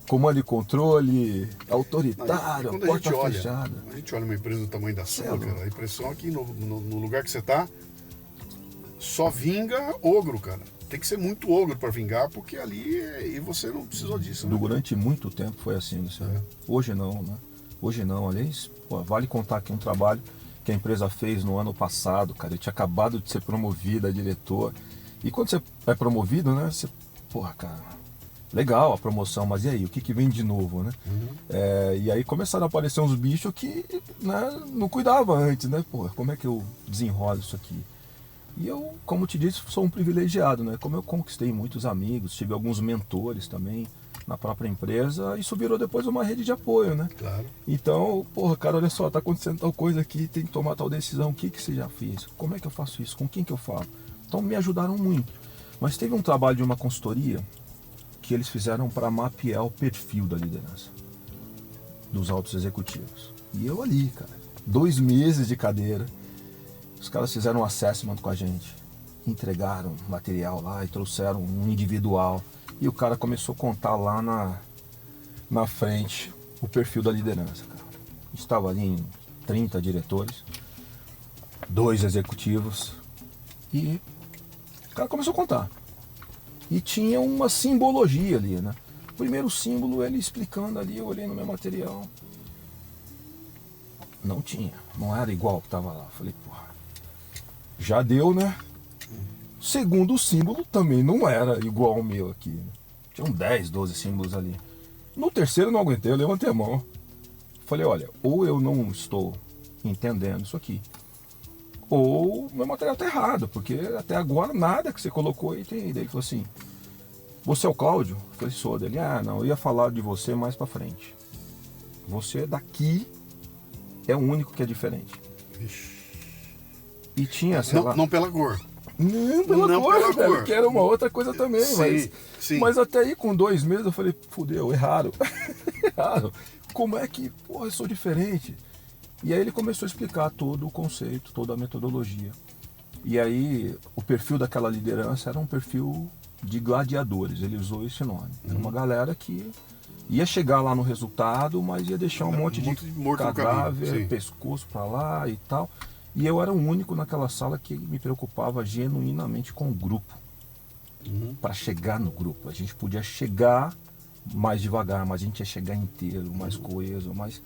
Comando e controle, autoritário, Quando porta fechada. a gente olha uma empresa do tamanho da sua, cara, a impressão é que no lugar que você tá, só vinga ogro, cara. Tem que ser muito ogro para vingar, porque ali e você não precisou disso. Né? Durante muito tempo foi assim, Luciano. Hoje não, né? Hoje não, aliás, vale contar aqui um trabalho que a empresa fez no ano passado, cara. Eu tinha acabado de ser promovido a diretor. E quando você é promovido, né? Você, cara, legal a promoção, mas e aí? O que vem de novo, né? E aí começaram a aparecer uns bichos que, né, não cuidava antes, né? Como é que eu desenrolo isso aqui? E eu, como te disse, sou um privilegiado, né? Como eu conquistei muitos amigos, tive alguns mentores também na própria empresa, isso virou depois uma rede de apoio, né? Claro. Então, cara, olha só, tá acontecendo tal coisa aqui, tem que tomar tal decisão, o que você já fez? Como é que eu faço isso? Com quem que eu falo? Então me ajudaram muito. Mas teve um trabalho de uma consultoria que eles fizeram para mapear o perfil da liderança dos altos executivos. E eu ali, cara, 2 meses de cadeira, os caras fizeram um assessment com a gente, entregaram material lá e trouxeram um individual. E o cara começou a contar lá na frente o perfil da liderança, cara. Estava ali em 30 diretores, 2 executivos, e o cara começou a contar. E tinha uma simbologia ali, né? O primeiro símbolo, ele explicando ali, eu olhei no meu material. Não tinha, não era igual o que estava lá. Falei, já deu, né? Segundo símbolo também não era igual ao meu aqui. Né? Tinham 10, 12 símbolos ali. No terceiro eu não aguentei, eu levantei a mão. Falei, olha, ou eu não estou entendendo isso aqui, ou meu material está errado, porque até agora nada que você colocou aí tem. Daí ele falou assim, você é o Cláudio? Eu falei, sou dele. Não, eu ia falar de você mais pra frente. Você daqui é o único que é diferente. Ixi. E tinha, sei lá... Não pela cor. Não pela cor, que era uma outra coisa também. Sim. Mas até aí com 2 meses eu falei, fudeu, erraram. Erraram. Como é que, eu sou diferente? E aí ele começou a explicar todo o conceito, toda a metodologia. E aí o perfil daquela liderança era um perfil de gladiadores, ele usou esse nome. Era uma galera que ia chegar lá no resultado, mas ia deixar um monte de cadáver, pescoço pra lá e tal. E eu era o único naquela sala que me preocupava genuinamente com o grupo. Para chegar no grupo. A gente podia chegar mais devagar, mas a gente ia chegar inteiro, mais coeso, mais...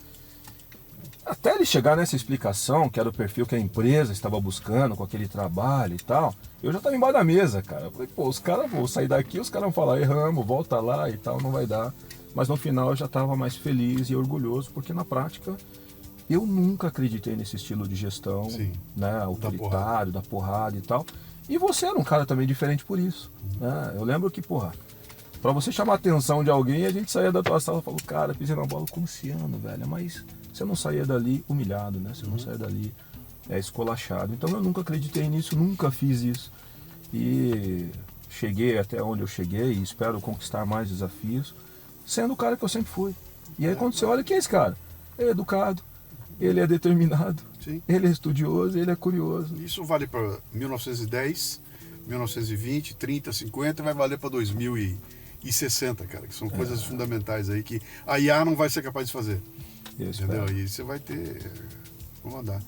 Até ele chegar nessa explicação, que era o perfil que a empresa estava buscando com aquele trabalho e tal, eu já estava embaixo da mesa, cara. Eu falei, os caras vão sair daqui, os caras vão falar, erramos, volta lá e tal, não vai dar. Mas no final eu já estava mais feliz e orgulhoso, porque na prática Eu nunca acreditei nesse estilo de gestão, Sim. né, autoritário, da porrada e tal. E você era um cara também diferente por isso. Né? Eu lembro que, porra, pra você chamar a atenção de alguém, a gente saía da tua sala e falou, cara, pisei na bola com o Luciano, velho. Mas você não saía dali humilhado, né? Você não saía dali esculachado. Então eu nunca acreditei nisso, nunca fiz isso. E cheguei até onde eu cheguei e espero conquistar mais desafios, sendo o cara que eu sempre fui. E aí quando você olha, quem é esse cara? Ele é educado, ele é determinado, Sim. ele é estudioso, ele é curioso. Isso vale para 1910, 1920, 30, 50, vai valer para 2060, cara, que são coisas fundamentais aí que a IA não vai ser capaz de fazer. Eu Entendeu? espero. E você vai ter. Vamos andar.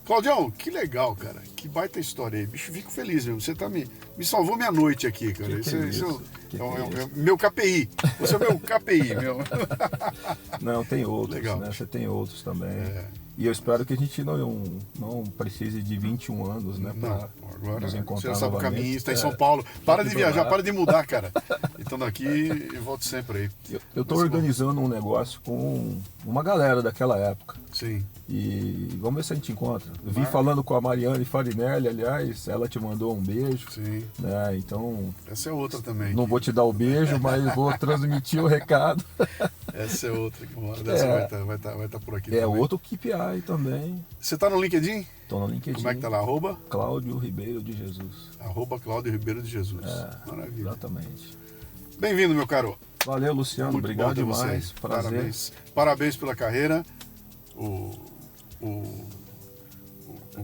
Claudião, que legal, cara. Que baita história aí. Bicho, fico feliz mesmo. Você tá me salvou minha noite aqui, cara. Que é isso? É meu KPI. Você é meu KPI, meu. Não, tem outros, Legal. né? Você tem outros também. É. E eu espero que a gente não precise de 21 anos, né? Não, Pra agora nos você encontrar sabe o novamente. caminho, está em São Paulo. Para de que viajar, provar. para de mudar, cara. Então daqui e volto sempre aí. Eu tô Mas, organizando um negócio com uma galera daquela época. Sim. E vamos ver se a gente encontra. Eu vim Marca. falando com a Mariane Farinelli, aliás, ela te mandou um beijo. Sim. Né? Então, Essa é outra também. não vou te dar o beijo, mas vou transmitir o recado. Essa é outra que uma hora dessa vai estar por aqui É também. outro KPI também. Você tá no LinkedIn? Tô no LinkedIn. Como é que tá lá? Cláudio Ribeiro de Jesus. Cláudio Ribeiro de Jesus. É, Maravilha. É. Exatamente. Bem-vindo, meu caro. Valeu, Luciano. Muito Obrigado bom ter demais. você. Prazer. Parabéns pela carreira.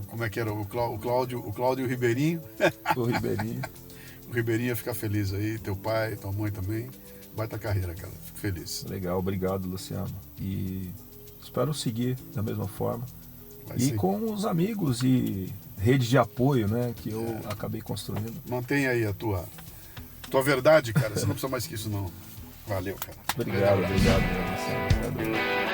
Como é que era? O Cláudio Ribeirinho. O Ribeirinho. O Ribeirinho ia ficar feliz aí. Teu pai, tua mãe também. Baita carreira, cara. Fico feliz. Legal, obrigado, Luciano. E espero seguir da mesma forma. Vai E sim. com os amigos e rede de apoio, né, que eu acabei construindo. Mantenha aí a tua verdade, cara. Você não precisa mais que isso, não. Valeu, cara. Obrigado, obrigado, Luciano.